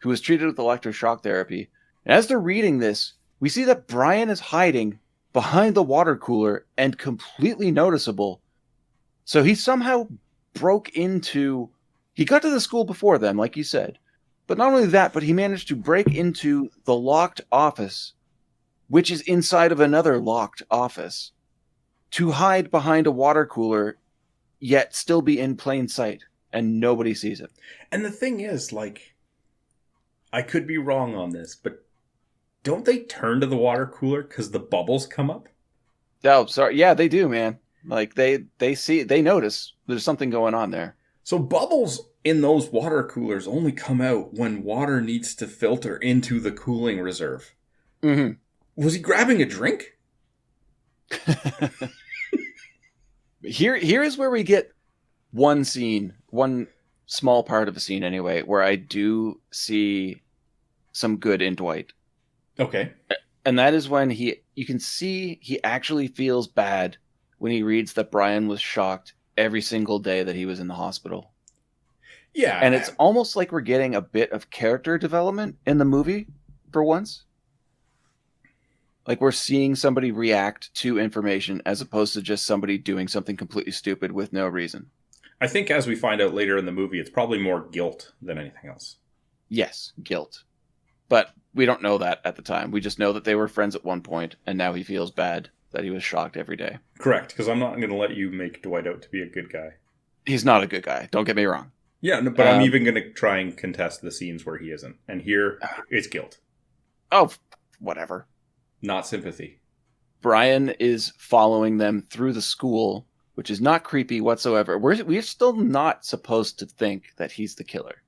who was treated with electroshock therapy. And as they're reading this, we see that Brian is hiding behind the water cooler and completely noticeable. So he somehow he got to the school before them, like you said. But not only that, but he managed to break into the locked office, which is inside of another locked office, to hide behind a water cooler, yet still be in plain sight, and nobody sees it. And the thing is, like, I could be wrong on this, but don't they turn to the water cooler because the bubbles come up? Oh, sorry. Yeah, they do, man. Like, they notice there's something going on there. So bubbles in those water coolers only come out when water needs to filter into the cooling reserve. Mm-hmm. Was he grabbing a drink? Here is where we get one scene, one small part of a scene anyway, where I do see some good in Dwight. Okay. And that is when you can see he actually feels bad when he reads that Brian was shocked every single day that he was in the hospital. Yeah. And it's almost like we're getting a bit of character development in the movie for once. Like we're seeing somebody react to information as opposed to just somebody doing something completely stupid with no reason. I think as we find out later in the movie, it's probably more guilt than anything else. Yes, guilt. But we don't know that at the time. We just know that they were friends at one point, and now he feels bad that he was shocked every day. Correct, because I'm not going to let you make Dwight out to be a good guy. He's not a good guy. Don't get me wrong. Yeah, no, but I'm even going to try and contest the scenes where he isn't. And here, it's guilt. Oh, whatever. Not sympathy. Brian is following them through the school, which is not creepy whatsoever. We're still not supposed to think that he's the killer.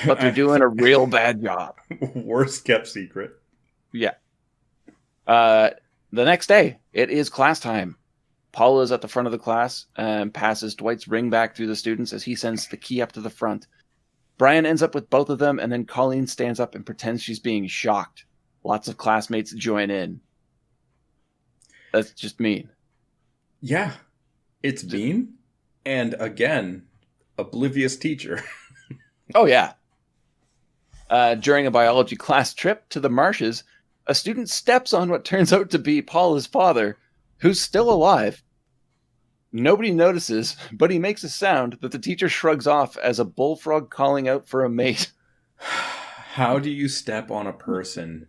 But they're doing a real bad job. Worst kept secret. Yeah. The next day, it is class time. Paula is at the front of the class and passes Dwight's ring back through the students as he sends the key up to the front. Brian ends up with both of them, and then Colleen stands up and pretends she's being shocked. Lots of classmates join in. That's just mean. Yeah, it's mean. And again, oblivious teacher. Oh, yeah. During a biology class trip to the marshes, a student steps on what turns out to be Paula's father, who's still alive. Nobody notices, but he makes a sound that the teacher shrugs off as a bullfrog calling out for a mate. How do you step on a person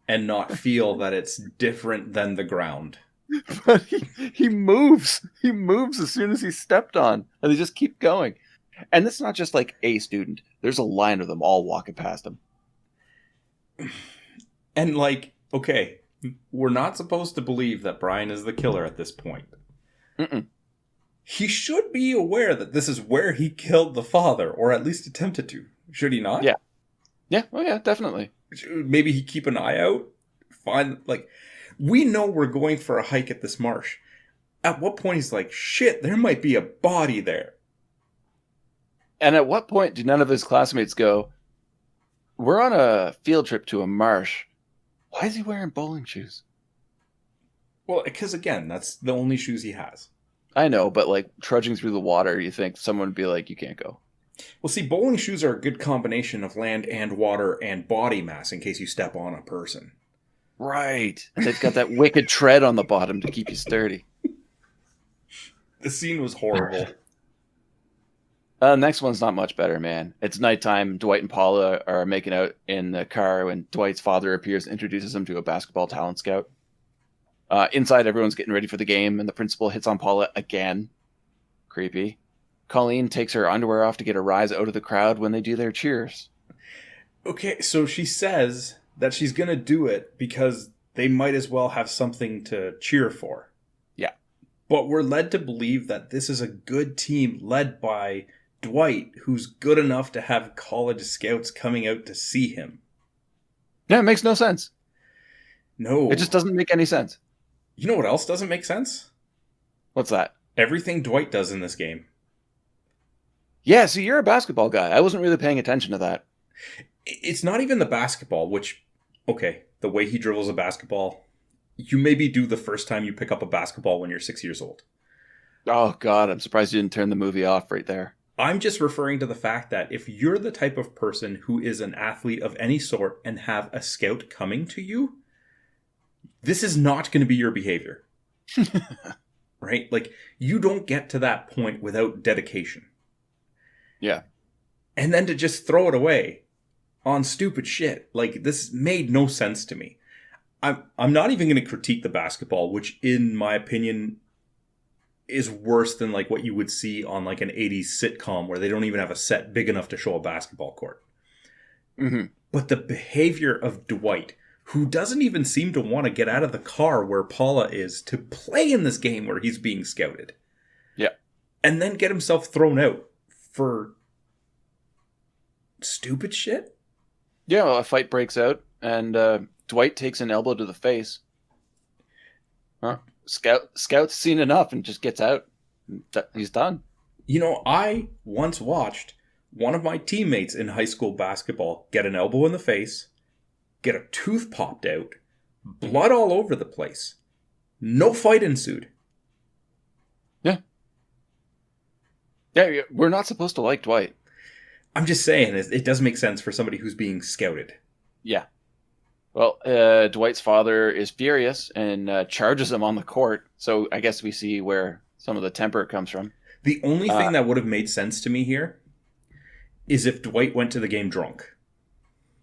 and not feel that it's different than the ground? But he moves. He moves as soon as he's stepped on, and they just keep going. And it's not just like a student. There's a line of them all walking past him. And like, okay, we're not supposed to believe that Brian is the killer at this point. Mm-mm. He should be aware that this is where he killed the father, or at least attempted to. Should he not? Yeah. Yeah, oh yeah, definitely. Maybe he keep an eye out. Find, like, We know we're going for a hike at this marsh. At what point he's like, shit, there might be a body there. And at what point do none of his classmates go, we're on a field trip to a marsh. Why is he wearing bowling shoes? Well, because again, that's the only shoes he has. I know, but like trudging through the water, you think someone would be like, you can't go. Well, see, bowling shoes are a good combination of land and water and body mass in case you step on a person. Right. And they've got that wicked tread on the bottom to keep you sturdy. The scene was horrible. Next one's not much better, man. It's nighttime. Dwight and Paula are making out in the car when Dwight's father appears and introduces him to a basketball talent scout. Inside, everyone's getting ready for the game, and the principal hits on Paula again. Creepy. Colleen takes her underwear off to get a rise out of the crowd when they do their cheers. Okay, so she says that she's going to do it because they might as well have something to cheer for. Yeah. But we're led to believe that this is a good team led by Dwight, who's good enough to have college scouts coming out to see him. Yeah, it makes no sense. No. It just doesn't make any sense. You know what else doesn't make sense? What's that? Everything Dwight does in this game. Yeah, so you're a basketball guy. I wasn't really paying attention to that. It's not even the basketball, which, okay, the way he dribbles a basketball, you maybe do the first time you pick up a basketball when you're 6 years old. Oh, God, I'm surprised you didn't turn the movie off right there. I'm just referring to the fact that if you're the type of person who is an athlete of any sort and have a scout coming to you, this is not going to be your behavior. Right? Like, you don't get to that point without dedication. Yeah. And then to just throw it away on stupid shit. Like, this made no sense to me. I'm not even going to critique the basketball, which in my opinion is worse than like what you would see on like an 80s sitcom where they don't even have a set big enough to show a basketball court. Mm-hmm. But the behavior of Dwight, who doesn't even seem to want to get out of the car where Paula is to play in this game where he's being scouted. Yeah. And then get himself thrown out for stupid shit? Yeah, well, a fight breaks out, and Dwight takes an elbow to the face. Huh? Scout's seen enough and just gets out. He's done. You know, I once watched one of my teammates in high school basketball get an elbow in the face, get a tooth popped out, blood all over the place. No fight ensued. Yeah. Yeah, we're not supposed to like Dwight. I'm just saying, it does make sense for somebody who's being scouted. Yeah. Well, Dwight's father is furious and charges him on the court. So I guess we see where some of the temper comes from. The only thing that would have made sense to me here is if Dwight went to the game drunk.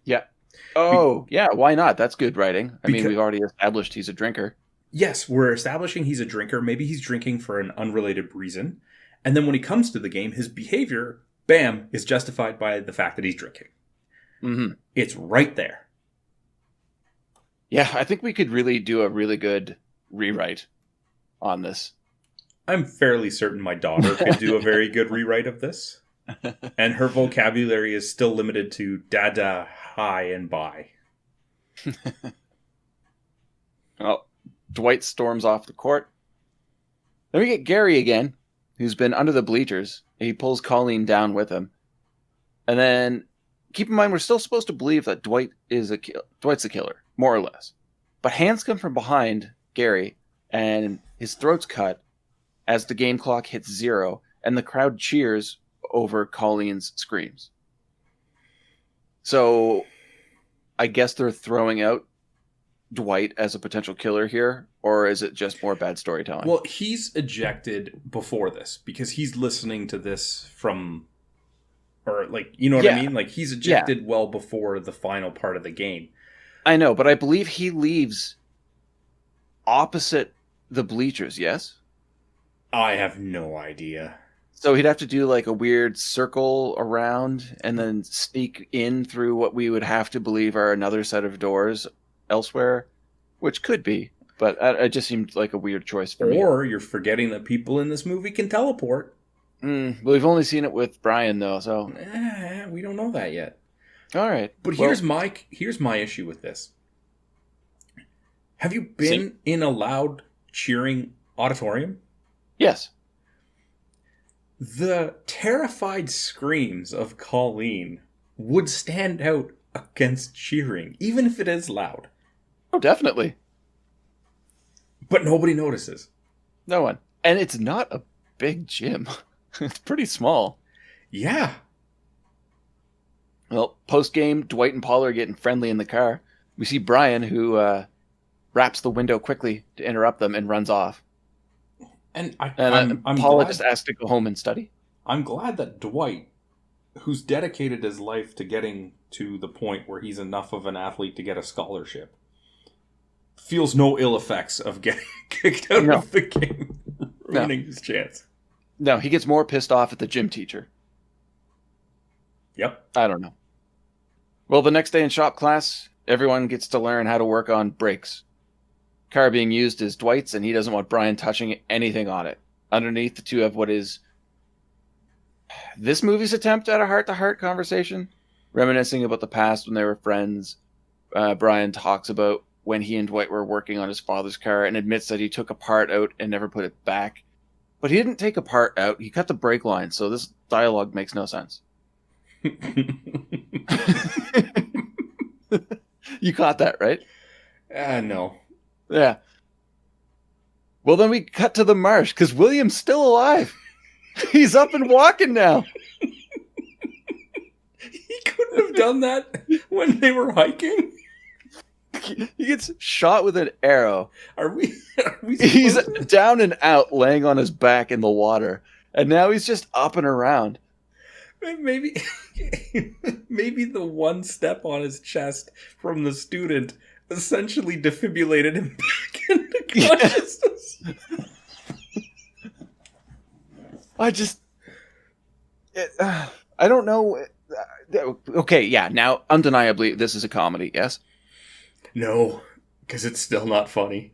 Yeah. Oh, yeah. Why not? That's good writing. I mean, we've already established he's a drinker. Yes, we're establishing he's a drinker. Maybe he's drinking for an unrelated reason. And then when he comes to the game, his behavior, bam, is justified by the fact that he's drinking. Mm-hmm. It's right there. Yeah, I think we could really do a really good rewrite on this. I'm fairly certain my daughter could do a very good rewrite of this. And her vocabulary is still limited to dada, hi, and bye. Well, Dwight storms off the court. Then we get Gary again, who's been under the bleachers. He pulls Colleen down with him. And then, keep in mind, we're still supposed to believe that Dwight's the killer. More or less. But hands come from behind Gary, and his throat's cut as the game clock hits 0, and the crowd cheers over Colleen's screams. So, I guess they're throwing out Dwight as a potential killer here, or is it just more bad storytelling? Well, he's ejected before this, because he's listening to this from... Or, like, you know what I mean? Like, he's ejected well before the final part of the game. I know, but I believe he leaves opposite the bleachers, yes? I have no idea. So he'd have to do like a weird circle around and then sneak in through what we would have to believe are another set of doors elsewhere, which could be, but it just seemed like a weird choice for me. Or you're forgetting that people in this movie can teleport. Well, we've only seen it with Brian, though, so... We don't know that yet. All right. But here's my issue with this. Have you been in a loud cheering auditorium? Yes. The terrified screams of Colleen would stand out against cheering, even if it is loud. Oh, definitely. But nobody notices. No one. And it's not a big gym. It's pretty small. Yeah. Well, post-game, Dwight and Paula are getting friendly in the car. We see Brian, who wraps the window quickly to interrupt them and runs off. And I'm Paula just asked to go home and study. I'm glad that Dwight, who's dedicated his life to getting to the point where he's enough of an athlete to get a scholarship, feels no ill effects of getting kicked out of the game, ruining his chance. No, he gets more pissed off at the gym teacher. Yep. I don't know. Well, the next day in shop class, everyone gets to learn how to work on brakes. Car being used is Dwight's, and he doesn't want Brian touching anything on it. Underneath, the two have what is this movie's attempt at a heart-to-heart conversation, reminiscing about the past when they were friends. Brian talks about when he and Dwight were working on his father's car and admits that he took a part out and never put it back. But he didn't take a part out, he cut the brake line, so this dialogue makes no sense. You caught that, right? No. Yeah. Well, then we cut to the marsh, because William's still alive. He's up and walking now. He couldn't have done that when they were hiking. He gets shot with an arrow. Are we He's down and out, laying on his back in the water. And now he's just up and around. Maybe the one step on his chest from the student essentially defibrillated him back into consciousness. I don't know. Okay, yeah, now, undeniably, this is a comedy, yes? No, because it's still not funny.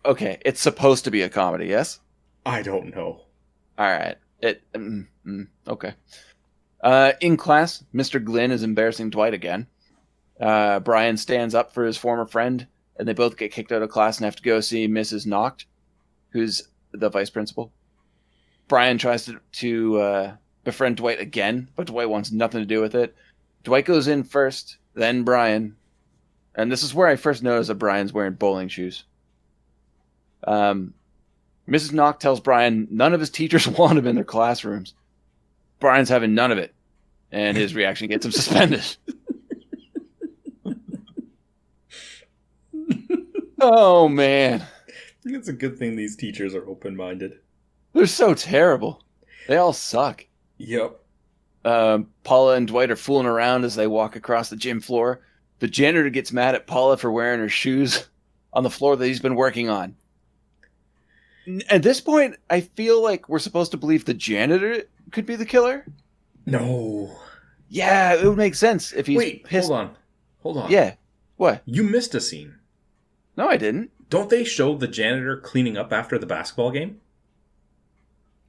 Okay, it's supposed to be a comedy, yes? I don't know. Alright. Okay. In class, Mr. Glynn is embarrassing Dwight again. Brian stands up for his former friend, and they both get kicked out of class and have to go see Mrs. Nocht, who's the vice principal. Brian tries to befriend Dwight again, but Dwight wants nothing to do with it. Dwight goes in first, then Brian. And this is where I first noticed that Brian's wearing bowling shoes. Mrs. Nocht tells Brian none of his teachers want him in their classrooms. Brian's having none of it, and his reaction gets him suspended. Oh, man. I think it's a good thing these teachers are open-minded. They're so terrible. They all suck. Yep. Paula and Dwight are fooling around as they walk across the gym floor. The janitor gets mad at Paula for wearing her shoes on the floor that he's been working on. At this point, I feel like we're supposed to believe the janitor could be the killer. No. Yeah, it would make sense if he's pissed. Hold on. Yeah. What? You missed a scene. No, I didn't. Don't they show the janitor cleaning up after the basketball game?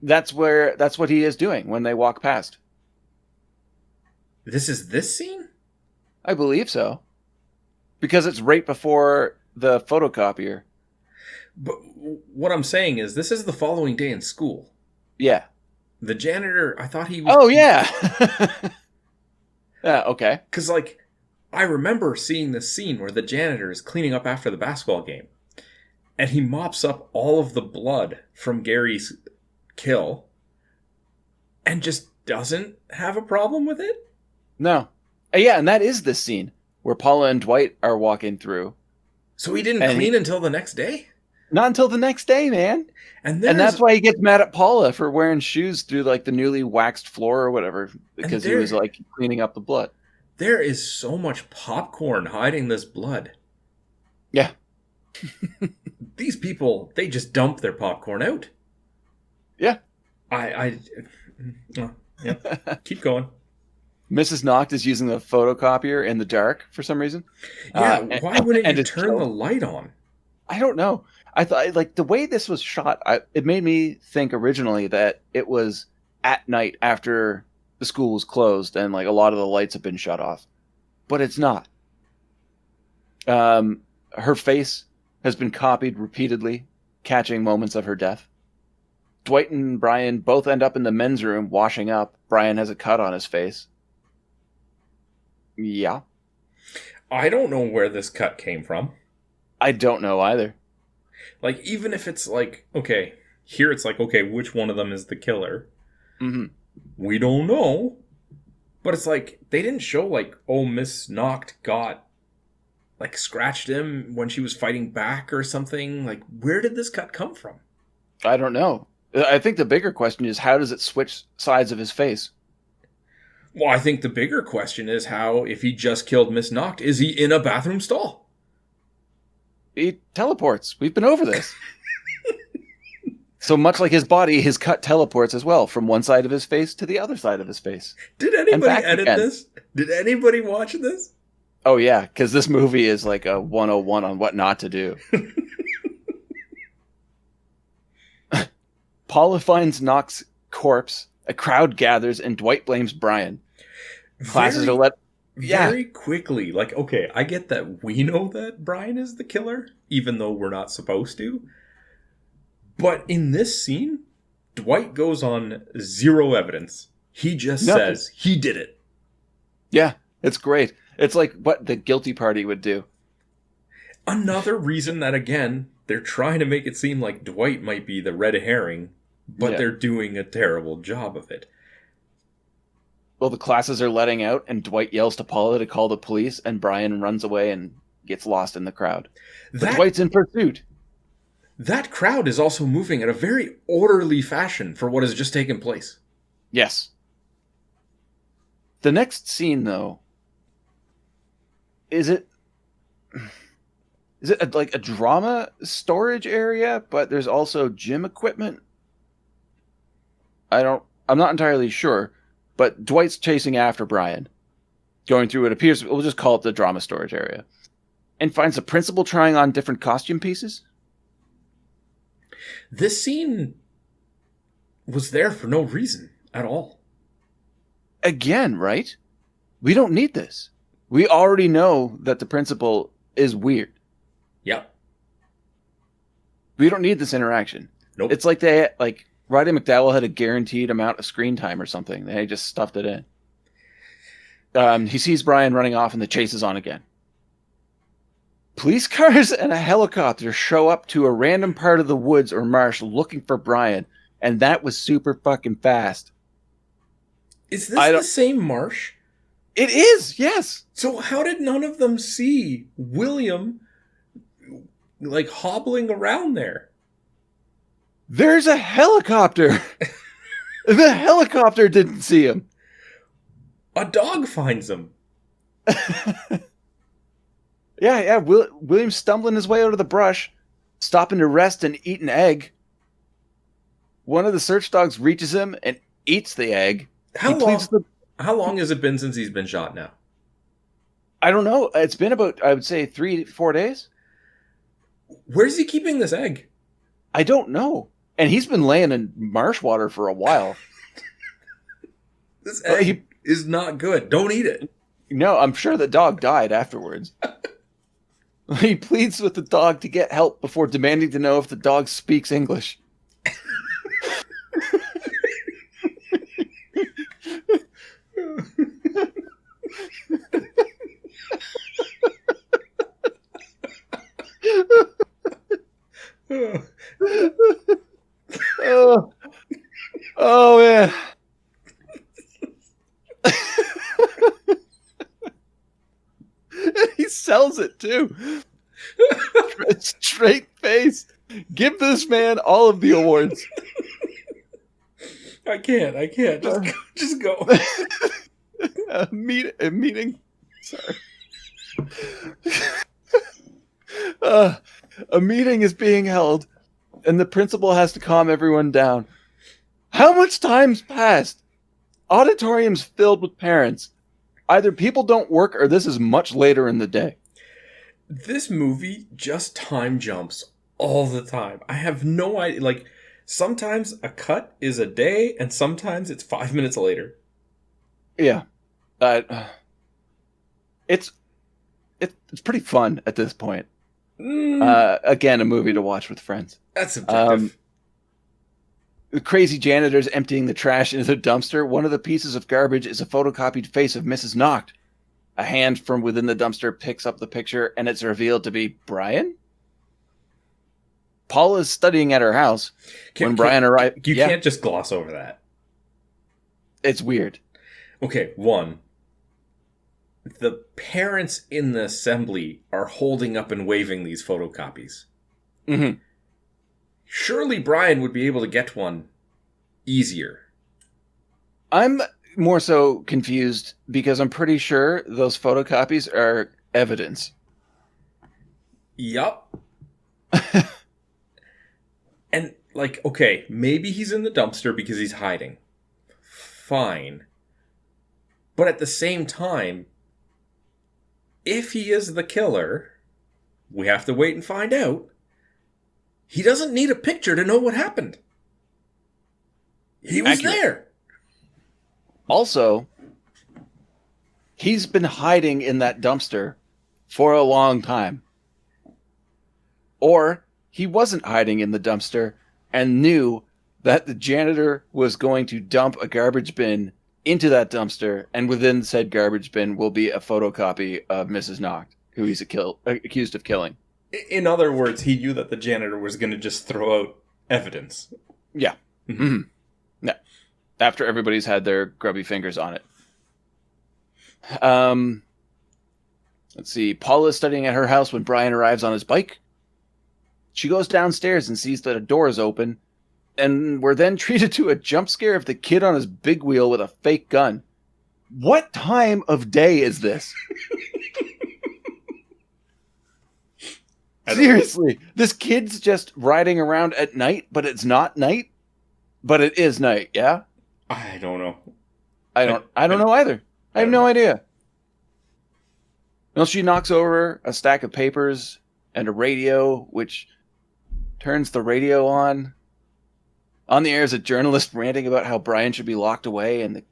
That's what he is doing when they walk past. This is this scene? I believe so. Because it's right before the photocopier. But what I'm saying is, this is the following day in school. Yeah. The janitor, I thought he was... Oh, yeah. Yeah, okay. Because, I remember seeing this scene where the janitor is cleaning up after the basketball game. And he mops up all of the blood from Gary's kill. And just doesn't have a problem with it? No. Yeah, and that is the scene where Paula and Dwight are walking through. So he didn't clean until the next day? Not until the next day, man. And that's why he gets mad at Paula for wearing shoes through the newly waxed floor or whatever, because he was cleaning up the blood. There is so much popcorn hiding this blood. Yeah. These people, they just dump their popcorn out. Yeah. Yeah. Keep going. Mrs. Nocht is using the photocopier in the dark for some reason. Yeah, why wouldn't you turn the light on? I don't know. I thought, the way this was shot, it made me think originally that it was at night after the school was closed and, a lot of the lights have been shut off. But it's not. Her face has been copied repeatedly, catching moments of her death. Dwight and Brian both end up in the men's room washing up. Brian has a cut on his face. Yeah. I don't know where this cut came from. I don't know either. Like, even if it's like, okay, here it's like, okay, which one of them is the killer? Mm-hmm. We don't know. But it's like, they didn't show like, oh, Miss Noct got, like, scratched him when she was fighting back or something. Like, where did this cut come from? I don't know. I think the bigger question is, how does it switch sides of his face? Well, I think the bigger question is how, if he just killed Miss Noct, is he in a bathroom stall? He teleports. We've been over this. So much like his body, his cut teleports as well, from one side of his face to the other side of his face. Did anybody edit this? Did anybody watch this? Oh yeah, because this movie is like a 101 on what not to do. Paula finds Noct's corpse, a crowd gathers, and Dwight blames Brian. Classes are let... Very quickly. Like, okay, I get that we know that Brian is the killer, even though we're not supposed to. But in this scene, Dwight goes on zero evidence. He just says he did it. Yeah, it's great. It's like what the guilty party would do. Another reason that, again, they're trying to make it seem like Dwight might be the red herring, but they're doing a terrible job of it. Well, the classes are letting out, and Dwight yells to Paula to call the police, and Brian runs away and gets lost in the crowd. But Dwight's in pursuit. That crowd is also moving at a very orderly fashion for what has just taken place. Yes. The next scene, though, is it like a drama storage area, but there's also gym equipment? I'm not entirely sure, but Dwight's chasing after Brian, going through what appears, we'll just call it the drama storage area, and finds the principal trying on different costume pieces. This scene was there for no reason at all. Again, right? We don't need this. We already know that the principal is weird. Yep. We don't need this interaction. Nope. It's like Roddy McDowell had a guaranteed amount of screen time or something. They just stuffed it in. He sees Brian running off and the chase is on again. Police cars and a helicopter show up to a random part of the woods or marsh looking for Brian, and that was super fucking fast. Is this the same marsh? It is, yes. So how did none of them see William, like, hobbling around there? There's a helicopter. The helicopter didn't see him. A dog finds him. Yeah. William's stumbling his way out of the brush, stopping to rest and eat an egg. One of the search dogs reaches him and eats the egg. How long has it been since he's been shot now? I don't know. It's been about, I would say, 3-4 days. Where's he keeping this egg? I don't know. And he's been laying in marsh water for a while. This egg is not good. Don't eat it. No, I'm sure the dog died afterwards. He pleads with the dog to get help before demanding to know if the dog speaks English. Oh man. He sells it too. Straight face. Give this man all of the awards. I can't. Just go. A meeting. Sorry. A meeting is being held, and the principal has to calm everyone down. How much time's passed? Auditorium's filled with parents. Either people don't work or this is much later in the day. This movie just time jumps all the time. I have no idea. Like, sometimes a cut is a day, and sometimes it's 5 minutes later. Yeah. It's pretty fun at this point. Again, a movie to watch with friends. That's subjective. The crazy janitor's emptying the trash into the dumpster. One of the pieces of garbage is a photocopied face of Mrs. Noct. A hand from within the dumpster picks up the picture, and it's revealed to be Brian? Paula is studying at her house when Brian arrives. You can't just gloss over that. It's weird. Okay, one. The parents in the assembly are holding up and waving these photocopies. Mm-hmm. Surely Brian would be able to get one easier. I'm more so confused because I'm pretty sure those photocopies are evidence. Yup. And, like, okay, maybe he's in the dumpster because he's hiding. Fine. But at the same time, if he is the killer, we have to wait and find out. He doesn't need a picture to know what happened. He was there. Also, he's been hiding in that dumpster for a long time. Or he wasn't hiding in the dumpster and knew that the janitor was going to dump a garbage bin into that dumpster, and within said garbage bin will be a photocopy of Mrs. Noct, who he's accused of killing. In other words, he knew that the janitor was going to just throw out evidence. Yeah. Mm-hmm. Yeah. After everybody's had their grubby fingers on it. Let's see. Paula is studying at her house when Brian arrives on his bike. She goes downstairs and sees that a door is open, and we're then treated to a jump scare of the kid on his big wheel with a fake gun. What time of day is this? Seriously, this kid's just riding around at night, but it's not night, but it is night, yeah? I don't know. I don't know either. I have no idea. Well, she knocks over a stack of papers and a radio, which turns the radio on. On the air is a journalist ranting about how Brian should be locked away and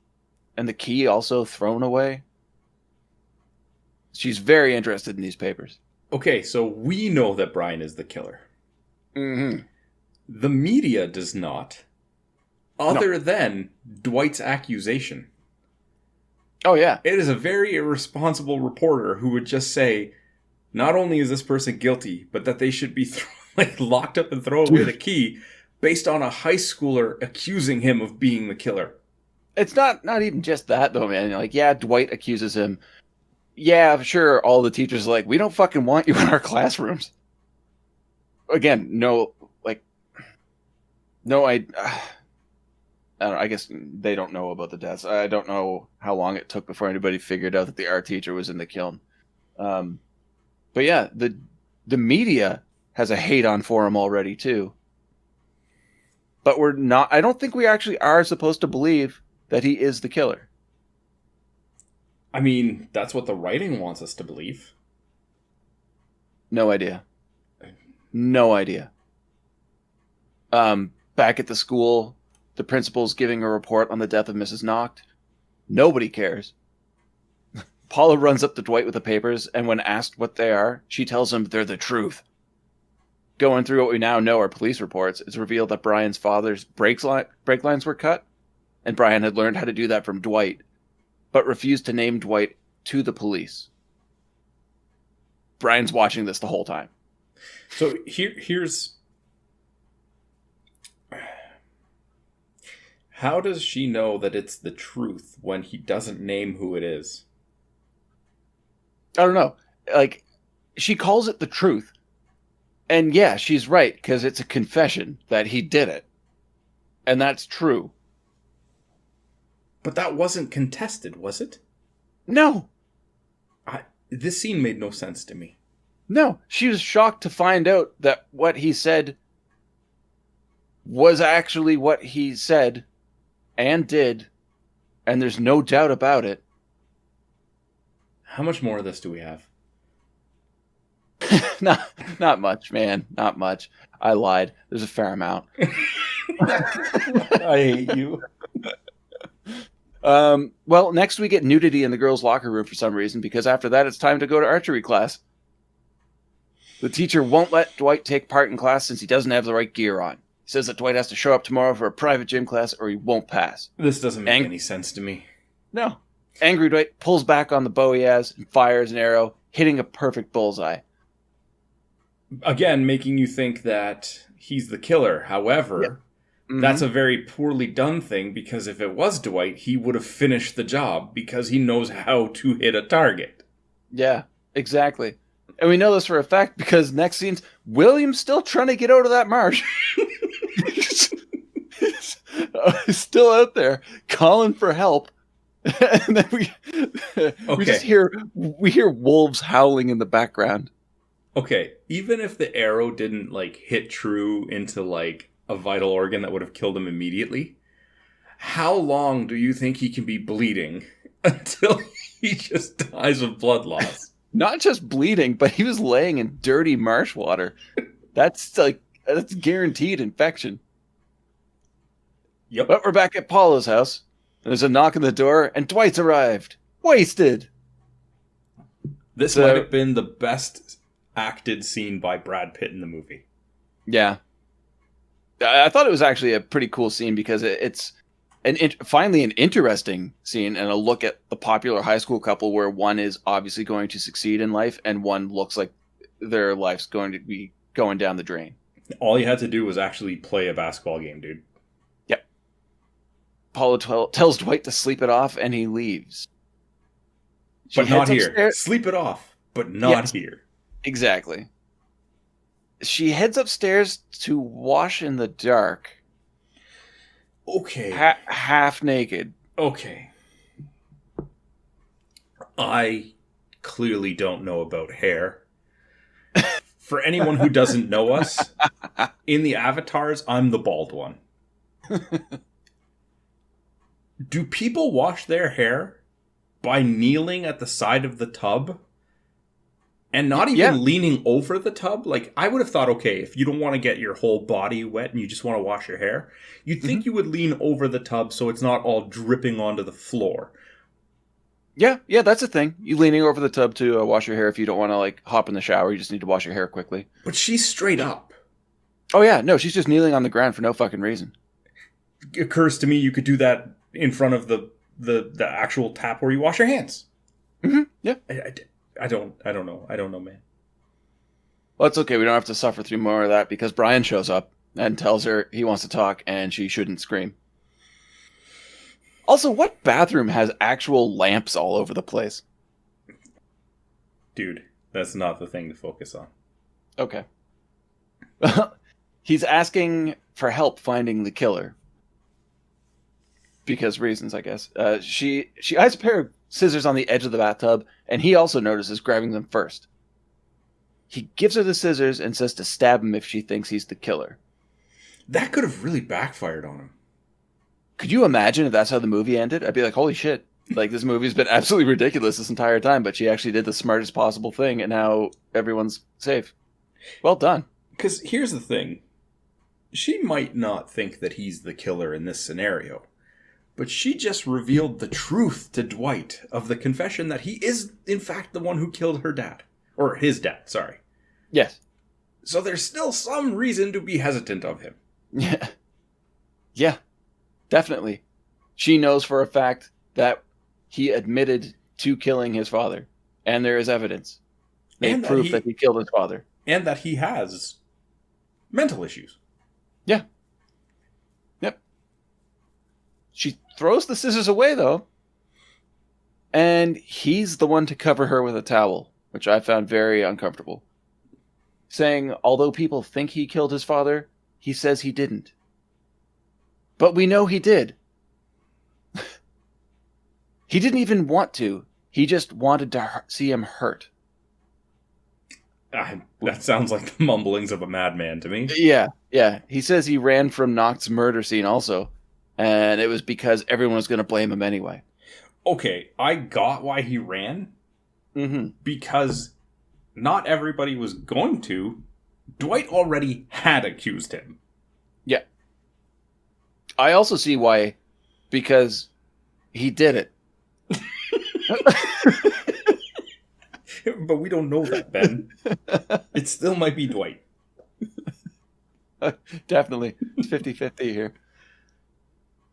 the key also thrown away. She's very interested in these papers. Okay, so we know that Brian is the killer. Mm-hmm. The media does not, other than Dwight's accusation. Oh, yeah. It is a very irresponsible reporter who would just say, not only is this person guilty, but that they should be locked up and throw away the key based on a high schooler accusing him of being the killer. It's not even just that, though, man. Like, yeah, Dwight accuses him. Yeah, sure, all the teachers are like, we don't fucking want you in our classrooms. Again, I don't know, I guess they don't know about the deaths. I don't know how long it took before anybody figured out that the art teacher was in the kiln. But yeah, the media has a hate-on for him already, too. But I don't think we actually are supposed to believe that he is the killer. I mean, that's what the writing wants us to believe. No idea. No idea. Back at the school, the principal's giving a report on the death of Mrs. Noct. Nobody cares. Paula runs up to Dwight with the papers, and when asked what they are, she tells him they're the truth. Going through what we now know are police reports, it's revealed that Brian's father's brake lines were cut, and Brian had learned how to do that from Dwight, but refused to name Dwight to the police. Brian's watching this the whole time. So here's... How does she know that it's the truth when he doesn't name who it is? I don't know. Like, she calls it the truth. And yeah, she's right, because it's a confession that he did it. And that's true. But that wasn't contested, was it? No. This scene made no sense to me. No. She was shocked to find out that what he said was actually what he said and did, and there's no doubt about it. How much more of this do we have? Not much, man. Not much. I lied. There's a fair amount. I hate you. Well, next we get nudity in the girls' locker room for some reason, because after that it's time to go to archery class. The teacher won't let Dwight take part in class since he doesn't have the right gear on. He says that Dwight has to show up tomorrow for a private gym class or he won't pass. This doesn't make any sense to me. No. Angry Dwight pulls back on the bow he has and fires an arrow, hitting a perfect bullseye. Again, making you think that he's the killer. However, that's a very poorly done thing, because if it was Dwight, he would have finished the job because he knows how to hit a target. Yeah, exactly. And we know this for a fact because next scene's William's still trying to get out of that marsh. He's still out there calling for help. And then we just hear wolves howling in the background. Okay, even if the arrow didn't like hit true into like a vital organ that would have killed him immediately, how long do you think he can be bleeding until he just dies of blood loss? Not just bleeding, but he was laying in dirty marsh water. That's guaranteed infection. Yep. But we're back at Paula's house. There's a knock on the door, and Dwight's arrived. Wasted. This might have been the best acted scene by Brad Pitt in the movie. Yeah. I thought it was actually a pretty cool scene because it's finally an interesting scene and a look at the popular high school couple where one is obviously going to succeed in life and one looks like their life's going to be going down the drain. All you had to do was actually play a basketball game, dude. Yep. Paula tells Dwight to sleep it off and he leaves. But not here. Upstairs. Sleep it off, but not here. Exactly. She heads upstairs to wash in the dark. Okay. Half naked. Okay. I clearly don't know about hair. For anyone who doesn't know us, in the avatars, I'm the bald one. Do people wash their hair by kneeling at the side of the tub? And not even leaning over the tub? Like, I would have thought, okay, if you don't want to get your whole body wet and you just want to wash your hair, you'd think you would lean over the tub so it's not all dripping onto the floor. Yeah, that's a thing. You leaning over the tub to wash your hair if you don't want to, like, hop in the shower. You just need to wash your hair quickly. But she's straight up. Oh, yeah. No, she's just kneeling on the ground for no fucking reason. It occurs to me you could do that in front of the actual tap where you wash your hands. Mm-hmm. Yeah. I don't know. I don't know, man. Well, it's okay. We don't have to suffer through more of that because Brian shows up and tells her he wants to talk and she shouldn't scream. Also, what bathroom has actual lamps all over the place? Dude, that's not the thing to focus on. Okay. He's asking for help finding the killer. Because reasons, I guess. She eyes a pair of scissors on the edge of the bathtub, and he also notices grabbing them first. He gives her the scissors and says to stab him if she thinks he's the killer. That could have really backfired on him. Could you imagine if that's how the movie ended? I'd be like, holy shit. Like, this movie's been absolutely ridiculous this entire time, but she actually did the smartest possible thing, and now everyone's safe. Well done. Because here's the thing. She might not think that he's the killer in this scenario. But she just revealed the truth to Dwight of the confession that he is, in fact, the one who killed her dad. Or his dad, sorry. Yes. So there's still some reason to be hesitant of him. Yeah. Yeah, definitely. She knows for a fact that he admitted to killing his father. And there is evidence. They prove that he killed his father. And that he has mental issues. Yeah. Yep. She throws the scissors away, though. And he's the one to cover her with a towel, which I found very uncomfortable. Saying, although people think he killed his father, he says he didn't. But we know he did. He didn't even want to. He just wanted to see him hurt. That sounds like the mumblings of a madman to me. Yeah. He says he ran from Nocht's murder scene also. And it was because everyone was going to blame him anyway. Okay, I got why he ran. Mm-hmm. Because not everybody was going to. Dwight already had accused him. Yeah. I also see why. Because he did it. But we don't know that, Ben. It still might be Dwight. Definitely. It's 50-50 here.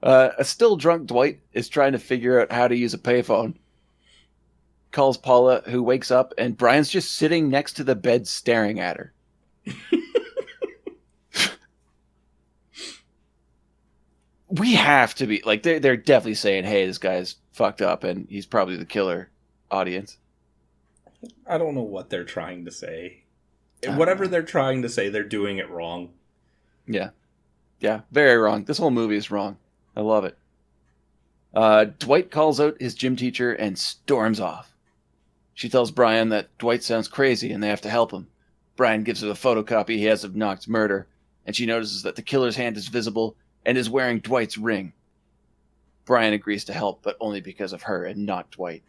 A still drunk Dwight is trying to figure out how to use a payphone. Calls Paula, who wakes up, and Brian's just sitting next to the bed staring at her. We have to be, like, they're definitely saying, hey, this guy's fucked up, and he's probably the killer, audience. I don't know what they're trying to say. Whatever they're trying to say, they're doing it wrong. Yeah. Yeah, very wrong. This whole movie is wrong. I love it. Dwight calls out his gym teacher and storms off. She tells Brian that Dwight sounds crazy and they have to help him. Brian gives her the photocopy he has of Knox's murder, and she notices that the killer's hand is visible and is wearing Dwight's ring. Brian agrees to help, but only because of her and not Dwight.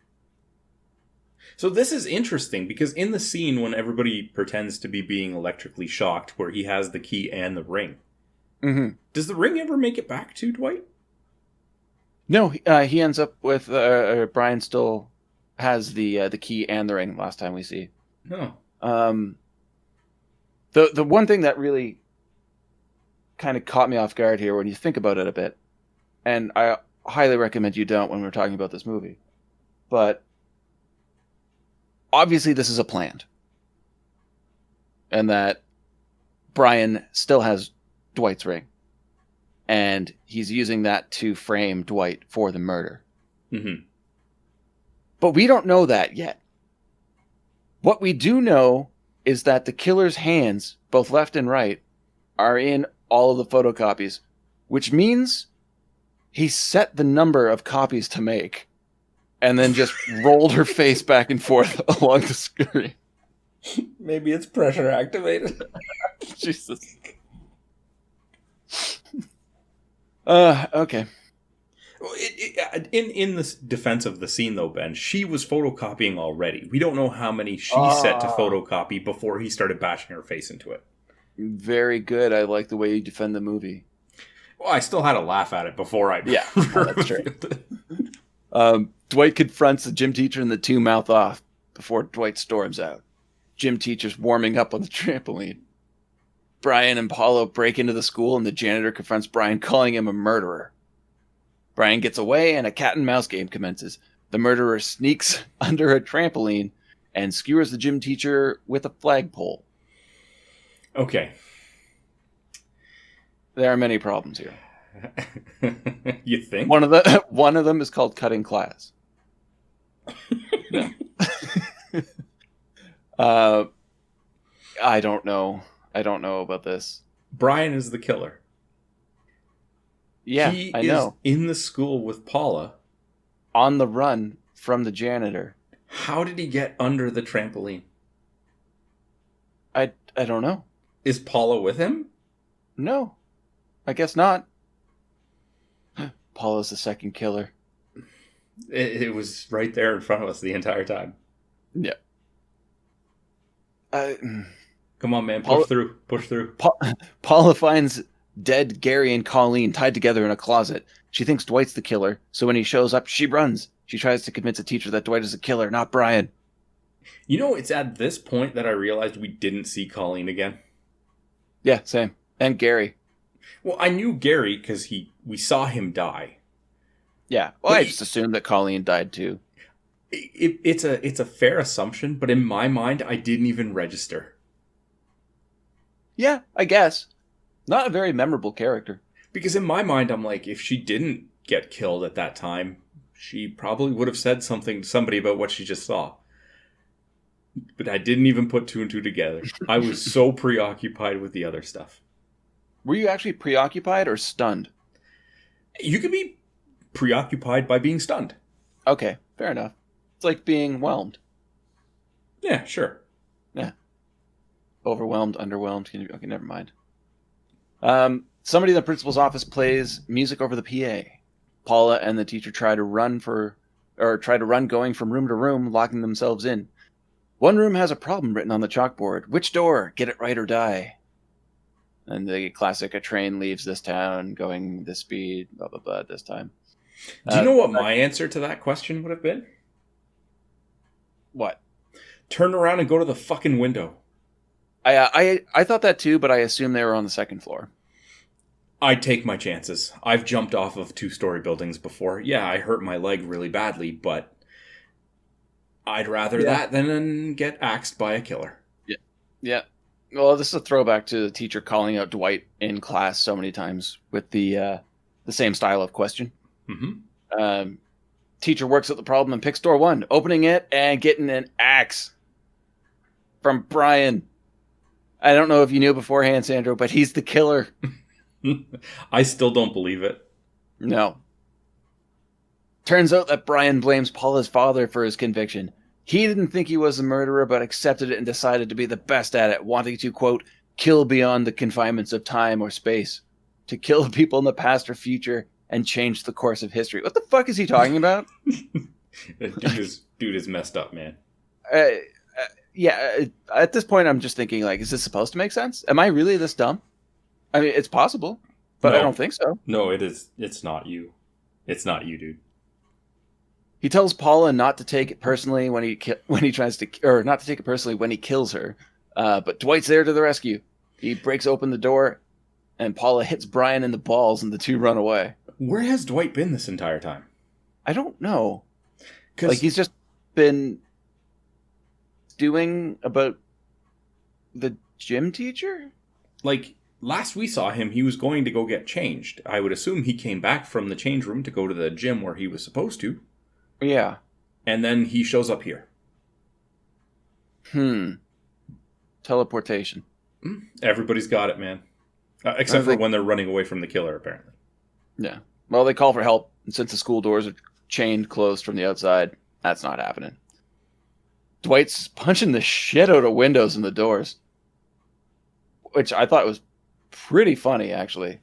So this is interesting, because in the scene when everybody pretends to be being electrically shocked, where he has the key and the ring, does the ring ever make it back to Dwight? No, he ends up with Brian still has the key and the ring last time we see. No. The one thing that really kind of caught me off guard here when you think about it a bit, and I highly recommend you don't when we're talking about this movie, but obviously this is a planned, and that Brian still has Dwight's ring, and he's using that to frame Dwight for the murder. Mm-hmm. But we don't know that yet. What we do know is that the killer's hands, both left and right, are in all of the photocopies, which means he set the number of copies to make and then just rolled her face back and forth along the screen. Maybe it's pressure activated. Jesus. Okay. In the defense of the scene, though, Ben, she was photocopying already. We don't know how many she set to photocopy before he started bashing her face into it. Very good. I like the way you defend the movie. Well, I still had a laugh at it before I... Yeah, that's true. Dwight confronts the gym teacher and the two mouth off before Dwight storms out. Gym teacher's warming up on the trampoline. Brian and Paulo break into the school and the janitor confronts Brian, calling him a murderer. Brian gets away and a cat and mouse game commences. The murderer sneaks under a trampoline and skewers the gym teacher with a flagpole. Okay. There are many problems here. You think? One of them is called cutting class. No. I don't know. I don't know about this. Brian is the killer. Yeah, he I know. Is in the school with Paula. On the run from the janitor. How did he get under the trampoline? I don't know. Is Paula with him? No. I guess not. Paula's the second killer. It was right there in front of us the entire time. Yeah. Come on, man. Push through. Paula finds dead Gary and Colleen tied together in a closet. She thinks Dwight's the killer, so when he shows up, she runs. She tries to convince the teacher that Dwight is the killer, not Brian. You know, it's at this point that I realized we didn't see Colleen again. Yeah, same. And Gary. Well, I knew Gary because we saw him die. Yeah, well, I just assumed that Colleen died too. It's a fair assumption, but in my mind, I didn't even register. Yeah, I guess. Not a very memorable character. Because in my mind, I'm like, if she didn't get killed at that time, she probably would have said something to somebody about what she just saw. But I didn't even put two and two together. I was so preoccupied with the other stuff. Were you actually preoccupied or stunned? You could be preoccupied by being stunned. Okay, fair enough. It's like being whelmed. Yeah, sure. Yeah. Overwhelmed, underwhelmed. Okay, never mind. Somebody in the principal's office plays music over the PA. Paula and the teacher try to run going from room to room, locking themselves in. One room has a problem written on the chalkboard. Which door? Get it right or die. And the classic, a train leaves this town going this speed, blah, blah, blah, this time. Do you know what my answer to that question would have been? What? Turn around and go to the fucking window. I thought that too, but I assumed they were on the second floor. I'd take my chances. I've jumped off of 2-story buildings before. Yeah, I hurt my leg really badly, but I'd rather that than get axed by a killer. Yeah. Well, this is a throwback to the teacher calling out Dwight in class so many times with the same style of question. Mm-hmm. Teacher works at the problem and picks door 1, opening it and getting an axe from Brian. I don't know if you knew beforehand, Sandro, but he's the killer. I still don't believe it. No. Turns out that Brian blames Paula's father for his conviction. He didn't think he was the murderer, but accepted it and decided to be the best at it, wanting to, quote, kill beyond the confinements of time or space, to kill people in the past or future and change the course of history. What the fuck is he talking about? Dude is messed up, man. Yeah, at this point, I'm just thinking, like, is this supposed to make sense? Am I really this dumb? I mean, it's possible, but No. I don't think so. No, it is. It's not you. It's not you, dude. He tells Paula not to take it personally when he tries to, or not to take it personally when he kills her. But Dwight's there to the rescue. He breaks open the door, and Paula hits Brian in the balls, and the two run away. Where has Dwight been this entire time? I don't know. Like, he's just been stewing about the gym teacher? Like, last we saw him, he was going to go get changed. I would assume he came back from the change room to go to the gym where he was supposed to. Yeah. And then he shows up here. Teleportation. Everybody's got it, man. Except for when they're running away from the killer, apparently. Yeah. Well, they call for help, and since the school doors are chained closed from the outside, that's not happening. Dwight's punching the shit out of windows and the doors, which I thought was pretty funny, actually.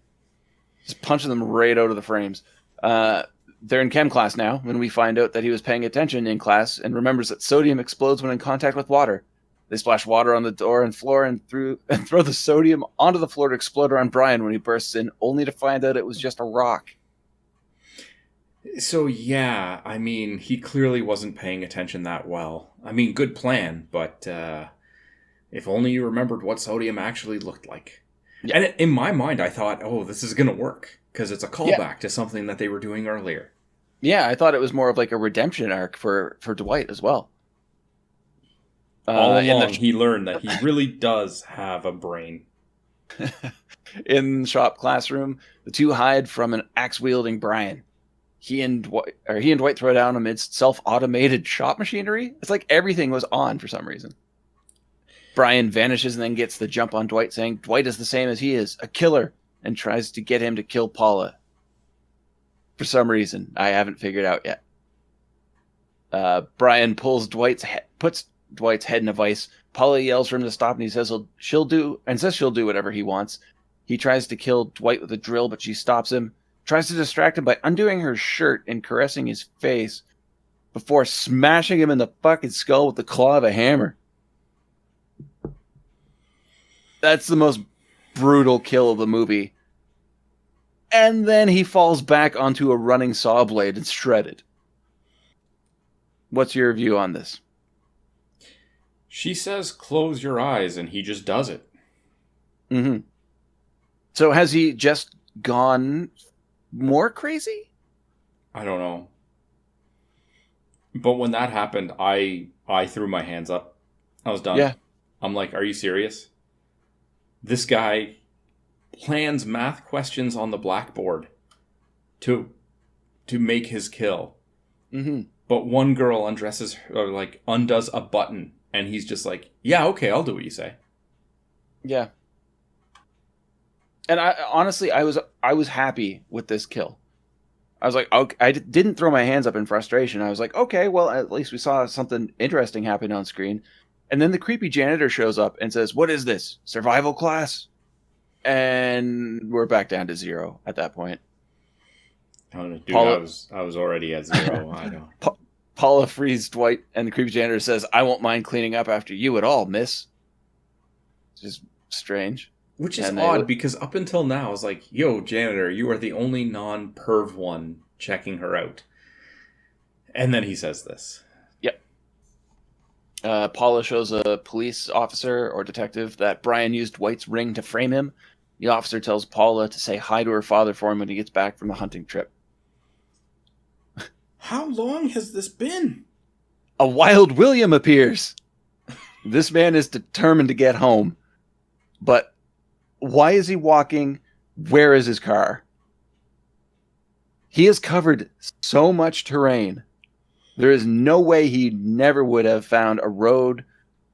Just punching them right out of the frames. They're in chem class now, when we find out that he was paying attention in class and remembers that sodium explodes when in contact with water. They splash water on the door and floor and throw the sodium onto the floor to explode around Brian when he bursts in, only to find out it was just a rock. So, yeah, I mean, he clearly wasn't paying attention that well. I mean, good plan, but if only you remembered what sodium actually looked like. Yeah. And in my mind, I thought, oh, this is going to work, because it's a callback to something that they were doing earlier. Yeah, I thought it was more of like a redemption arc for Dwight as well. All along, he learned that he really does have a brain. In the shop classroom, the two hide from an axe-wielding Brian. He and Dwight throw down amidst self-automated shop machinery. It's like everything was on for some reason. Brian vanishes and then gets the jump on Dwight, saying Dwight is the same as he is, a killer, and tries to get him to kill Paula. For some reason, I haven't figured out yet. Brian puts Dwight's head in a vice. Paula yells for him to stop, and he says she'll do whatever he wants. He tries to kill Dwight with a drill, but she stops him. Tries to distract him by undoing her shirt and caressing his face before smashing him in the fucking skull with the claw of a hammer. That's the most brutal kill of the movie. And then he falls back onto a running saw blade and shredded. What's your view on this? She says close your eyes, and he just does it. Mm-hmm. So has he just gone more crazy? I don't know. But when that happened, I threw my hands up. I was done. Yeah. I'm like, are you serious? This guy plans math questions on the blackboard to make his kill. Mm-hmm. But one girl undoes a button, and he's just like, yeah, okay, I'll do what you say. Yeah. And I was happy with this kill. I was like, okay, I didn't throw my hands up in frustration. I was like, okay, well, at least we saw something interesting happen on screen. And then the creepy janitor shows up and says, what is this? Survival class? And we're back down to 0 at that point. I don't know, dude, Paula, I was already at 0. I know. Paula frees Dwight, and the creepy janitor says, I won't mind cleaning up after you at all, miss. Just strange. Which is odd, because up until now, I was like, yo, janitor, you are the only non-perv one checking her out. And then he says this. Yep. Paula shows a police officer or detective that Brian used Dwight's ring to frame him. The officer tells Paula to say hi to her father for him when he gets back from the hunting trip. How long has this been? A wild William appears. This man is determined to get home. But why is he walking? Where is his car? He has covered so much terrain. There is no way he never would have found a road,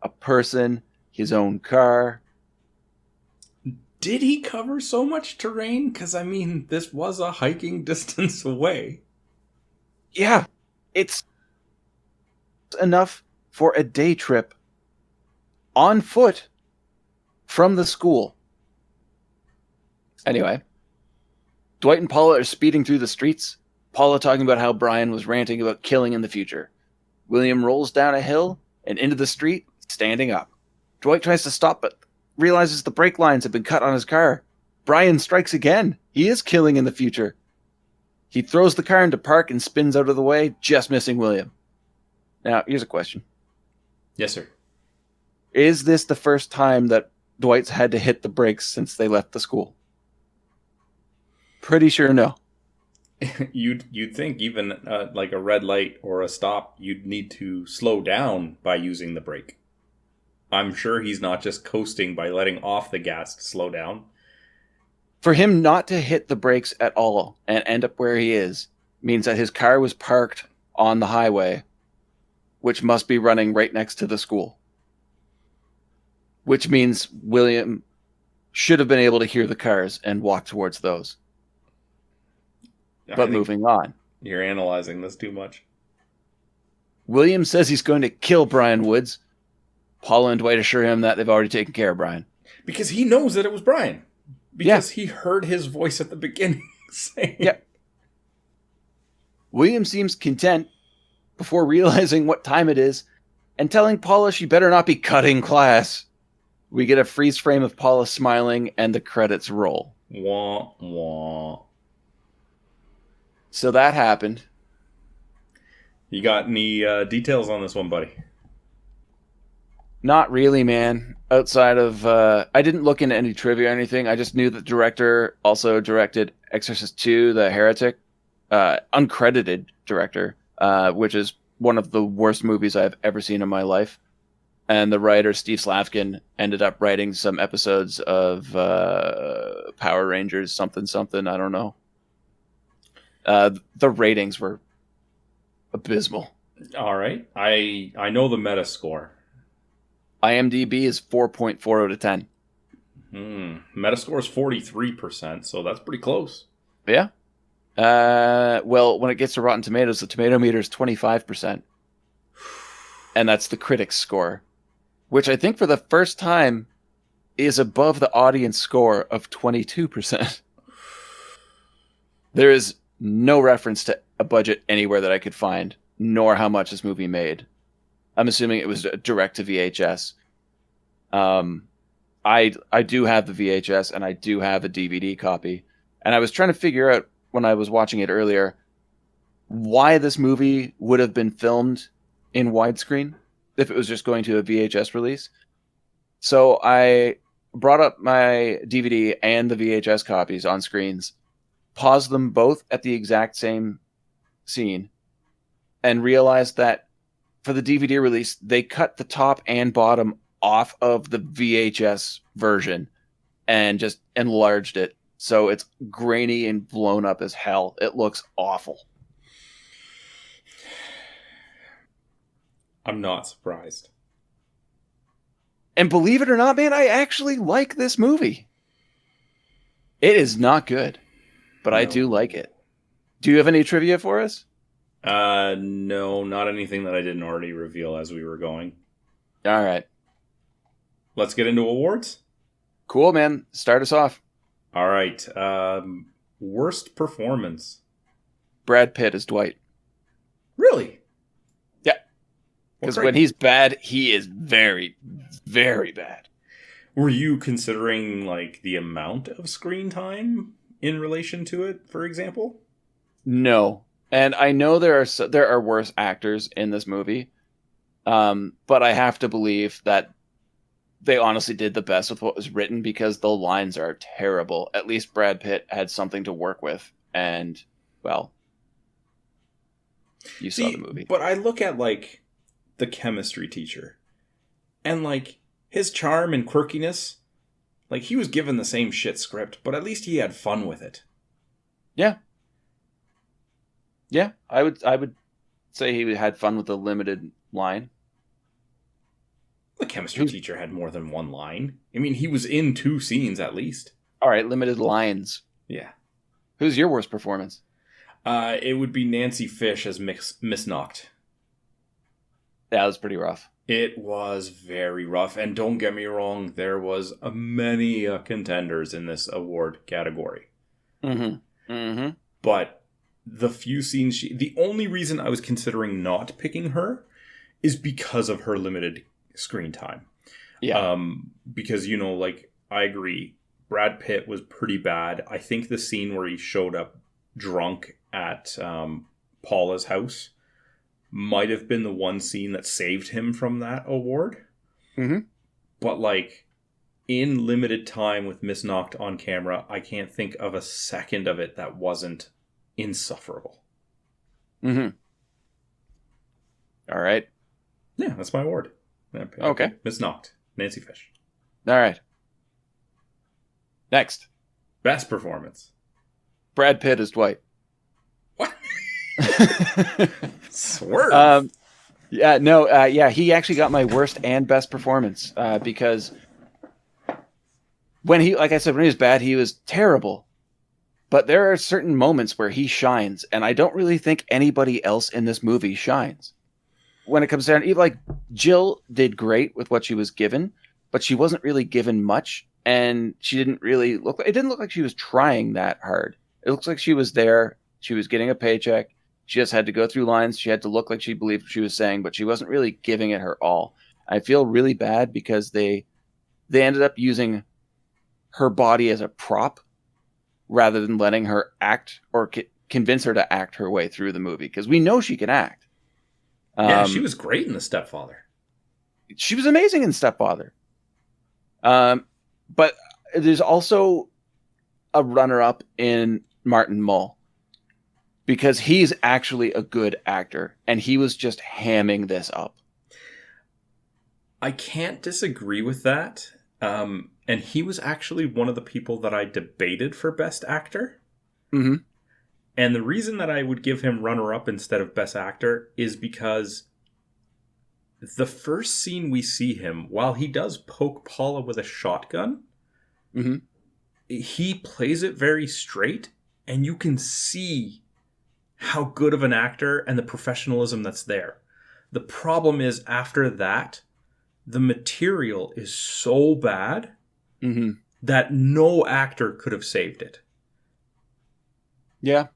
a person, his own car. Did he cover so much terrain? Because, I mean, this was a hiking distance away. Yeah, it's enough for a day trip on foot from the school. Anyway, Dwight and Paula are speeding through the streets. Paula talking about how Brian was ranting about killing in the future. William rolls down a hill and into the street, standing up. Dwight tries to stop, but realizes the brake lines have been cut on his car. Brian strikes again. He is killing in the future. He throws the car into park and spins out of the way, just missing William. Now, here's a question. Yes, sir. Is this the first time that Dwight's had to hit the brakes since they left the school? Pretty sure no. You'd think even like a red light or a stop, you'd need to slow down by using the brake. I'm sure he's not just coasting by letting off the gas to slow down. For him not to hit the brakes at all and end up where he is means that his car was parked on the highway, which must be running right next to the school. Which means William should have been able to hear the cars and walk towards those. But moving on. You're analyzing this too much. William says he's going to kill Brian Woods. Paula and Dwight assure him that they've already taken care of Brian. Because he knows that it was Brian. Because he heard his voice at the beginning saying it. William seems content before realizing what time it is and telling Paula she better not be cutting class. We get a freeze frame of Paula smiling and the credits roll. Wah, wah. So that happened. You got any details on this one, buddy? Not really, man. Outside of... I didn't look into any trivia or anything. I just knew the director also directed Exorcist 2, The Heretic. Uncredited director, which is one of the worst movies I've ever seen in my life. And the writer, Steve Slavkin, ended up writing some episodes of Power Rangers something, I don't know. The ratings were abysmal. All right. I know the Metascore. IMDb is 4.4 out of 10. Metascore is 43%, so that's pretty close. Yeah. Well, when it gets to Rotten Tomatoes, the tomato meter is 25%. And that's the critics' score, which I think for the first time is above the audience score of 22%. There is no reference to a budget anywhere that I could find, nor how much this movie made. I'm assuming it was direct to VHS. I do have the VHS and I do have a DVD copy. And I was trying to figure out when I was watching it earlier why this movie would have been filmed in widescreen if it was just going to a VHS release. So I brought up my DVD and the VHS copies on screens, paused them both at the exact same scene, and realized that for the DVD release, they cut the top and bottom off of the VHS version and just enlarged it. So it's grainy and blown up as hell. It looks awful. I'm not surprised. And believe it or not, man, I actually like this movie. It is not good, but no. I do like it. Do you have any trivia for us? No, not anything that I didn't already reveal as we were going. All right. Let's get into awards. Cool, man. Start us off. All right. Worst performance. Brad Pitt as Dwight. Really? Yeah. Because when he's bad, he is very, very bad. Were you considering like the amount of screen time in relation to it, for example? No. And I know there are worse actors in this movie, But I have to believe that they honestly did the best with what was written because the lines are terrible. At least Brad Pitt had something to work with. And, well, you saw the movie. But I look at, like, the chemistry teacher. And, like, his charm and quirkiness, like, he was given the same shit script, but at least he had fun with it. Yeah. Yeah, I would say he had fun with the limited line. The chemistry teacher had more than one line. I mean, he was in 2 scenes at least. All right, limited lines. Yeah. Who's your worst performance? It would be Nancy Fish as Miss Knocked. Yeah, that was pretty rough. It was very rough, and don't get me wrong, there was many contenders in this award category. Mm-hmm. Mm-hmm. But the few scenes the only reason I was considering not picking her is because of her limited screen time. Yeah. Because, you know, like, I agree, Brad Pitt was pretty bad. I think the scene where he showed up drunk at Paula's house might have been the one scene that saved him from that award. Mm-hmm. But, like, in limited time with Miss Knocked on camera, I can't think of a second of it that wasn't insufferable. Mm-hmm. All right. Yeah, that's my award. Okay. Miss Knocked. Nancy Fish. All right. Next. Best performance. Brad Pitt as Dwight. What? Swerve. He actually got my worst and best performance because when he was bad, he was terrible. But there are certain moments where he shines, and I don't really think anybody else in this movie shines. When it comes down, even like Jill did great with what she was given, but she wasn't really given much, and she didn't really it didn't look like she was trying that hard. It looks like she was there, she was getting a paycheck, she just had to go through lines, she had to look like she believed what she was saying, but she wasn't really giving it her all. I feel really bad because they ended up using her body as a prop rather than letting her act or convince her to act her way through the movie, because we know she can act. Yeah, she was great in The Stepfather. She was amazing in Stepfather. But there's also a runner-up in Martin Mull, because he's actually a good actor, and he was just hamming this up. I can't disagree with that. And he was actually one of the people that I debated for Best Actor. Mm-hmm. And the reason that I would give him runner-up instead of Best Actor is because the first scene we see him, while he does poke Paula with a shotgun, mm-hmm. he plays it very straight, and you can see how good of an actor and the professionalism that's there. The problem is, after that, the material is so bad mm-hmm. that no actor could have saved it. Yeah.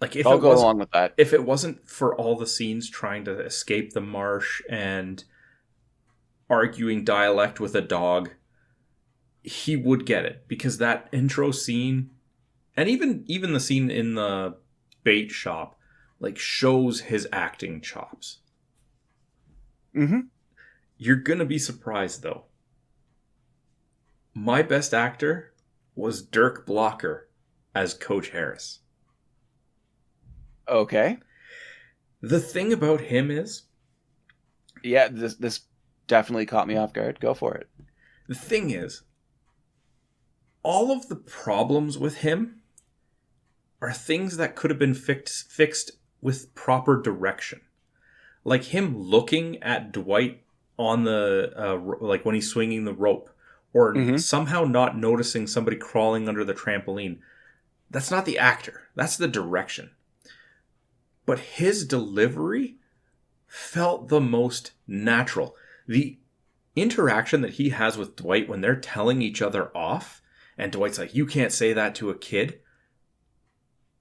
Like, if I'll go along with that. If it wasn't for all the scenes trying to escape the marsh and arguing dialect with a dog, he would get it. Because that intro scene, and even the scene in the bait shop, like, shows his acting chops. Mm-hmm. You're gonna be surprised, though. My best actor was Dirk Blocker as Coach Harris. Okay. The thing about him is... Yeah, this definitely caught me off guard. Go for it. The thing is, all of the problems with him are things that could have been fixed with proper direction. Like him looking at Dwight on the... like when he's swinging the rope. Or mm-hmm. somehow not noticing somebody crawling under the trampoline. That's not the actor. That's the direction. But his delivery felt the most natural. The interaction that he has with Dwight when they're telling each other off, and Dwight's like, you can't say that to a kid.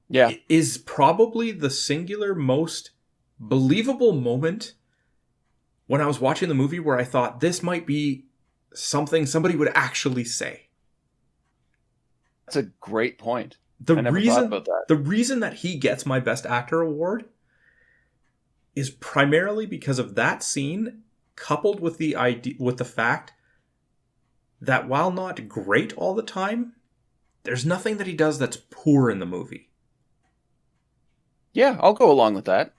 Yeah. Is probably the singular most believable moment when I was watching the movie where I thought this might be something somebody would actually say. That's a great point. The I never thought about that. The reason that he gets my Best Actor award is primarily because of that scene, coupled with the fact that while not great all the time, there's nothing that he does that's poor in the movie. Yeah, I'll go along with that.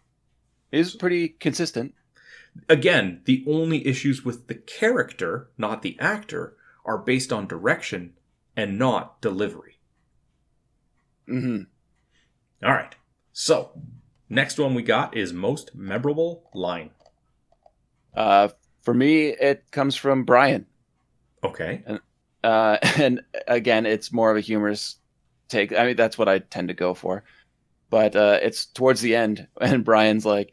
He's pretty consistent. Again, the only issues with the character, not the actor, are based on direction and not delivery. Mm-hmm. All right. So, next one we got is most memorable line. For me, it comes from Brian. Okay. And again, it's more of a humorous take. I mean, that's what I tend to go for. But it's towards the end, and Brian's like,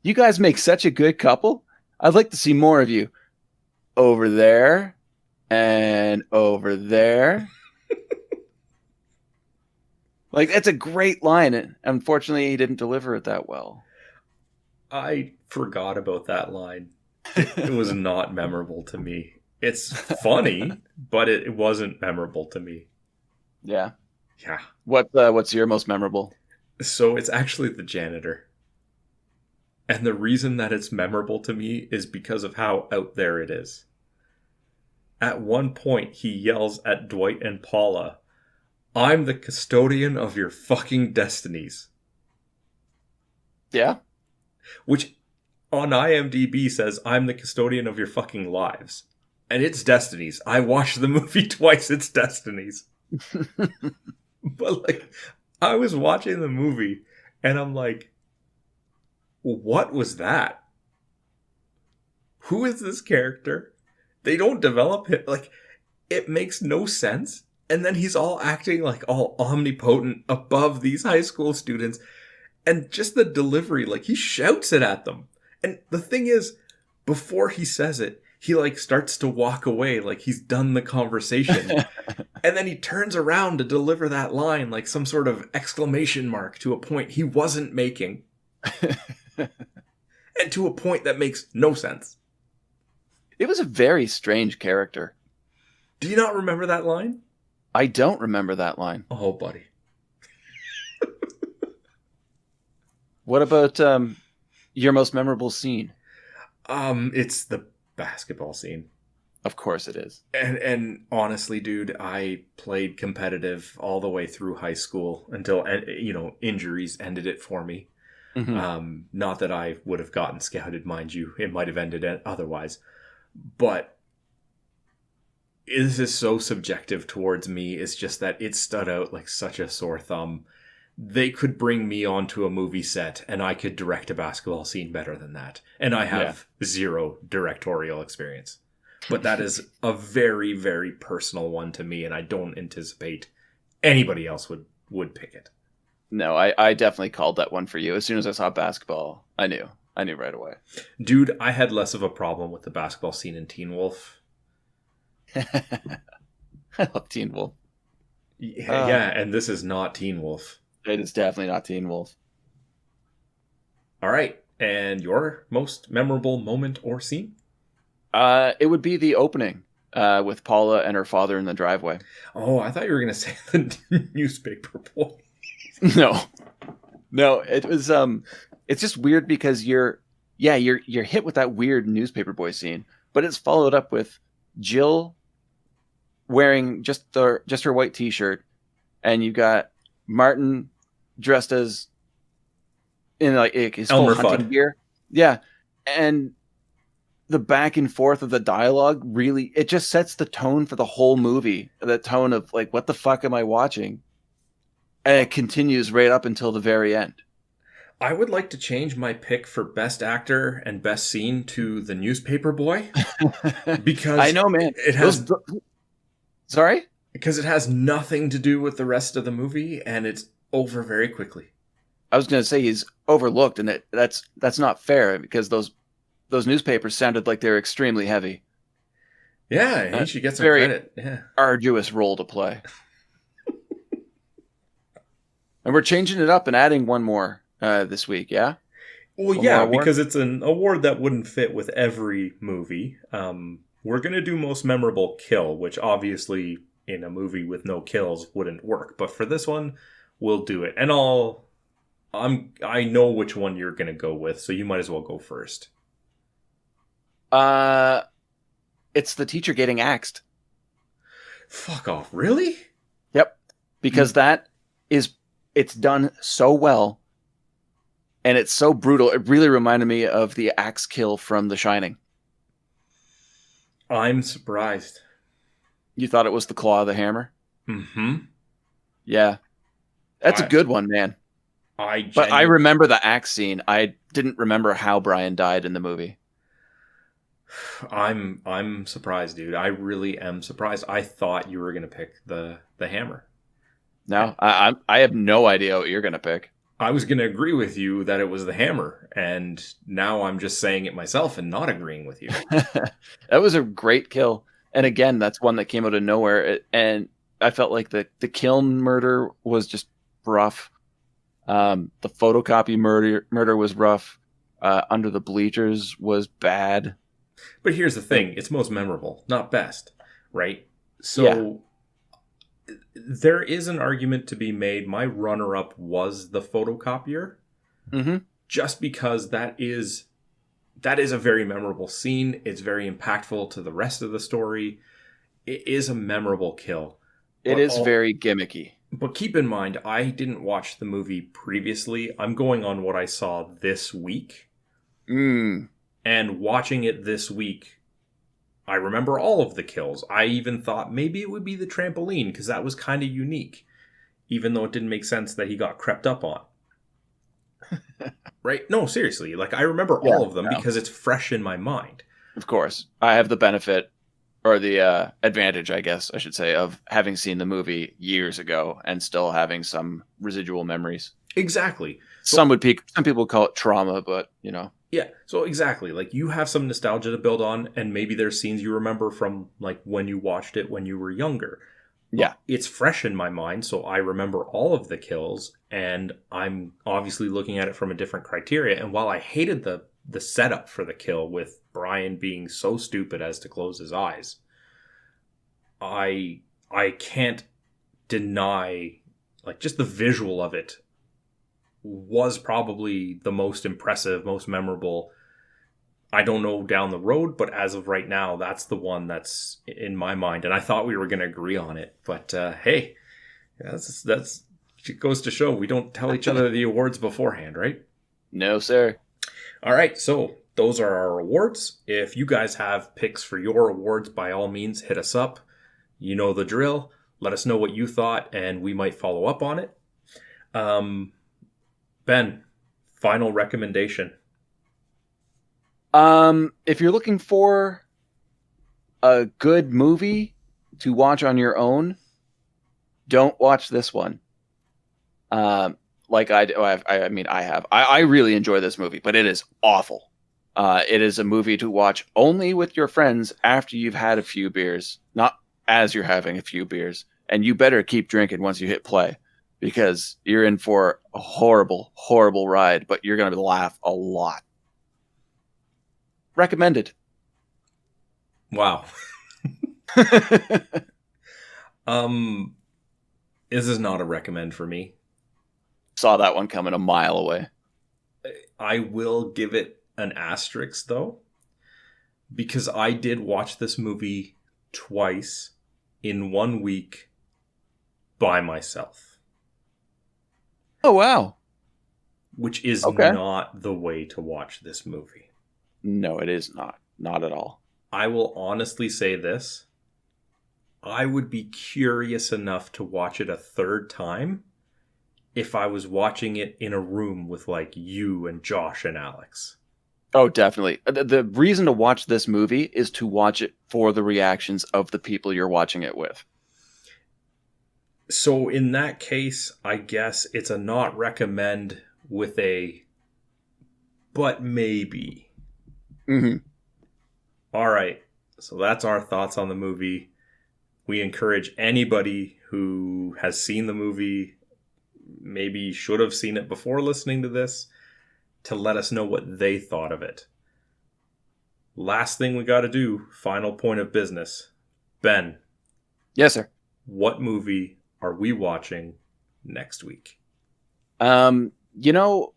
"You guys make such a good couple. I'd like to see more of you. Over there and over there." Like, it's a great line. And unfortunately, he didn't deliver it that well. I forgot about that line. It was not memorable to me. It's funny, but it wasn't memorable to me. Yeah. Yeah. What's your most memorable? So it's actually the janitor. And the reason that it's memorable to me is because of how out there it is. At one point, he yells at Dwight and Paula, "I'm the custodian of your fucking destinies." Yeah. Which on IMDb says, "I'm the custodian of your fucking lives." And it's destinies. I watched the movie twice, it's destinies. But like, I was watching the movie and I'm like, what was that? Who is this character? They don't develop it. Like, it makes no sense. And then he's all acting like all omnipotent above these high school students. And just the delivery, like he shouts it at them. And the thing is, before he says it, he like starts to walk away like he's done the conversation. And then he turns around to deliver that line like some sort of exclamation mark to a point he wasn't making. And to a point that makes no sense. It was a very strange character. Do you not remember that line? I don't remember that line. Oh, buddy. What about your most memorable scene? It's the basketball scene. Of course it is. And honestly, dude, I played competitive all the way through high school until, injuries ended it for me. Mm-hmm. Not that I would have gotten scouted, mind you. It might have ended it otherwise. But this is so subjective towards me. It's just that it stood out like such a sore thumb. They could bring me onto a movie set and I could direct a basketball scene better than that. And I have zero directorial experience. But that is a very, very personal one to me, and I don't anticipate anybody else would pick it. No, I definitely called that one for you. As soon as I saw basketball, I knew right away. Dude, I had less of a problem with the basketball scene in Teen Wolf. I love Teen Wolf. Yeah, and this is not Teen Wolf. It is definitely not Teen Wolf. All right, and your most memorable moment or scene? It would be the opening with Paula and her father in the driveway. Oh, I thought you were going to say the newspaper boy. No, it was it's just weird because you're hit with that weird newspaper boy scene, but it's followed up with Jill wearing just her white t-shirt, and you got Martin dressed as in like his full hunting gear. Yeah. And the back and forth of the dialogue really, it just sets the tone for the whole movie. The tone of like, what the fuck am I watching? And it continues right up until the very end. I would like to change my pick for best actor and best scene to the newspaper boy. Because I know, man. It has Sorry? Because it has nothing to do with the rest of the movie and it's over very quickly. I was going to say he's overlooked, and that's not fair because those newspapers sounded like they were extremely heavy. Yeah, he should get some very credit. Yeah. Arduous role to play. And we're changing it up and adding one more this week, yeah? Well, yeah, because it's an award that wouldn't fit with every movie. We're going to do most memorable kill, which obviously in a movie with no kills wouldn't work. But for this one, we'll do it. And I'll I know which one you're gonna go with, so you might as well go first. It's the teacher getting axed. Fuck off. Really? Yep. Because it's done so well, and it's so brutal. It really reminded me of the axe kill from The Shining. I'm surprised. You thought it was the claw of the hammer? Mm-hmm. Yeah. That's a good one, man. But I remember the axe scene. I didn't remember how Brian died in the movie. I'm surprised, dude. I really am surprised. I thought you were gonna pick the hammer. No, I have no idea what you're gonna pick. I was gonna agree with you that it was the hammer, and now I'm just saying it myself and not agreeing with you. That was a great kill, and again, that's one that came out of nowhere. And I felt like the kiln murder was just rough. The photocopy murder was rough. Under the bleachers was bad. But here's the thing. It's most memorable, not best, right? So there is an argument to be made. My runner-up was the photocopier. Mm-hmm. Just because that is a very memorable scene. It's very impactful to the rest of the story. It is a memorable kill. It is very gimmicky. But keep in mind, I didn't watch the movie previously. I'm going on what I saw this week. And watching it this week, I remember all of the kills. I even thought maybe it would be the trampoline, because that was kind of unique. Even though it didn't make sense that he got crept up on. Right? No, seriously. Like, I remember all of them because it's fresh in my mind. Of course. I have the benefit, or the advantage, I guess I should say, of having seen the movie years ago and still having some residual memories. Exactly. Some people call it trauma, but, you know. Yeah, so exactly. Like, you have some nostalgia to build on, and maybe there's scenes you remember from, like, when you watched it when you were younger. Yeah. It's fresh in my mind, so I remember all of the kills, and I'm obviously looking at it from a different criteria. And while I hated the setup for the kill with Brian being so stupid as to close his eyes, I can't deny, like, just the visual of it was probably the most impressive, most memorable. I don't know down the road, but as of right now, that's the one that's in my mind. And I thought we were going to agree on it, but hey, that's it goes to show we don't tell each other the awards beforehand, right? No, sir. All right, so those are our awards. If you guys have picks for your awards, by all means, hit us up. You know the drill. Let us know what you thought, and we might follow up on it. Ben, final recommendation. If you're looking for a good movie to watch on your own, don't watch this one. Like I do. I really enjoy this movie, but it is awful. It is a movie to watch only with your friends after you've had a few beers, not as you're having a few beers. And you better keep drinking once you hit play, because you're in for a horrible, horrible ride, but you're going to laugh a lot. Recommended. Wow. This is not a recommend for me. Saw that one coming a mile away. I will give it an asterisk, though, because I did watch this movie twice in 1 week by myself. Oh, wow. Which is not the way to watch this movie. No, it is not. Not at all. I will honestly say this. I would be curious enough to watch it a third time if I was watching it in a room with, like, you and Josh and Alex. Oh, definitely. The reason to watch this movie is to watch it for the reactions of the people you're watching it with. So in that case, I guess it's a not recommend with a but maybe. Mm-hmm. All right. So that's our thoughts on the movie. We encourage anybody who has seen the movie, maybe should have seen it before listening to this, to let us know what they thought of it. Last thing we got to do, final point of business. Ben. Yes, sir. What movie are we watching next week? You know,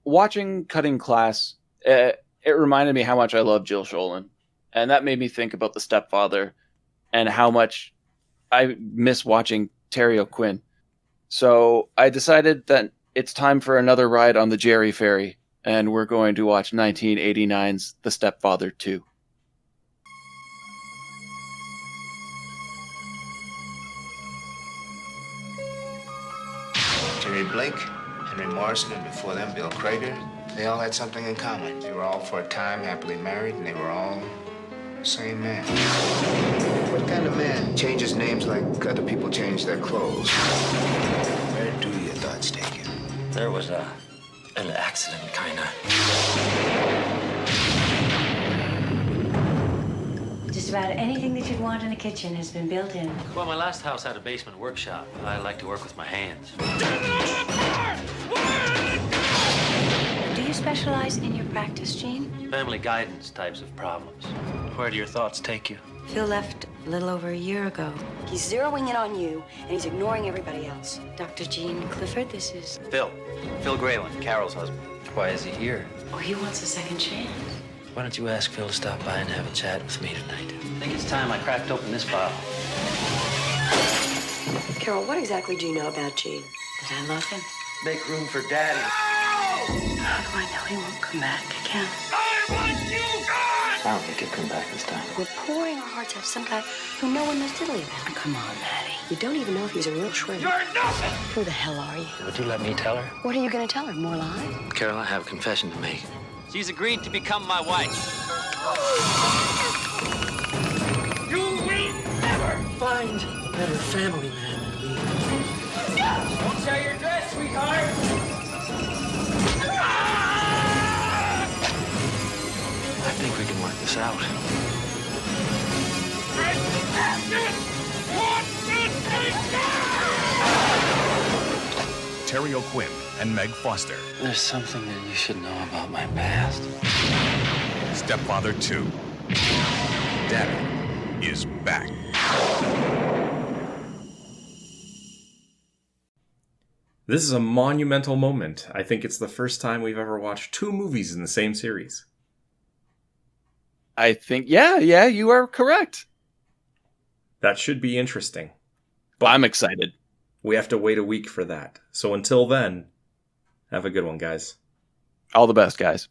watching Cutting Class, it reminded me how much I love Jill Schoelen. And that made me think about The Stepfather and how much I miss watching Terry O'Quinn. So I decided that it's time for another ride on the Jerry Ferry, and we're going to watch 1989's The Stepfather 2. Jerry Blake, Henry Morrison, and before them, Bill Crater. They all had something in common. They were all for a time happily married, and they were all the same man. What kind of man changes names like other people change their clothes? Where do your thoughts take you? There was an accident, kinda. Just about anything that you'd want in a kitchen has been built in. Well, my last house had a basement workshop. I like to work with my hands. Do you specialize in your practice, Gene? Family guidance types of problems. Where do your thoughts take you? Phil left a little over a year ago. He's zeroing in on you, and he's ignoring everybody else. Dr. Gene Clifford, this is... Phil Graylin, Carol's husband. Why is he here? Oh, he wants a second chance. Why don't you ask Phil to stop by and have a chat with me tonight? I think it's time I cracked open this file. Carol, what exactly do you know about Gene? That I love him. Make room for Daddy. How do I know he won't come back again? I don't think he'll come back this time. We're pouring our hearts out to some guy who no one knows diddly about. Oh, come on, Maddie. You don't even know if he's a real shrimp. You're nothing! Who the hell are you? Would you let me tell her? What are you going to tell her? More lies? Carol, I have a confession to make. She's agreed to become my wife. You will never find a better family man than me. Don't tear your dress, sweetheart! I think we can work this out. Terry O'Quinn and Meg Foster. There's something that you should know about my past. Stepfather 2. Daddy is back. This is a monumental moment. I think it's the first time we've ever watched two movies in the same series. I think, yeah, you are correct. That should be interesting. But I'm excited. We have to wait a week for that. So until then, have a good one, guys. All the best, guys.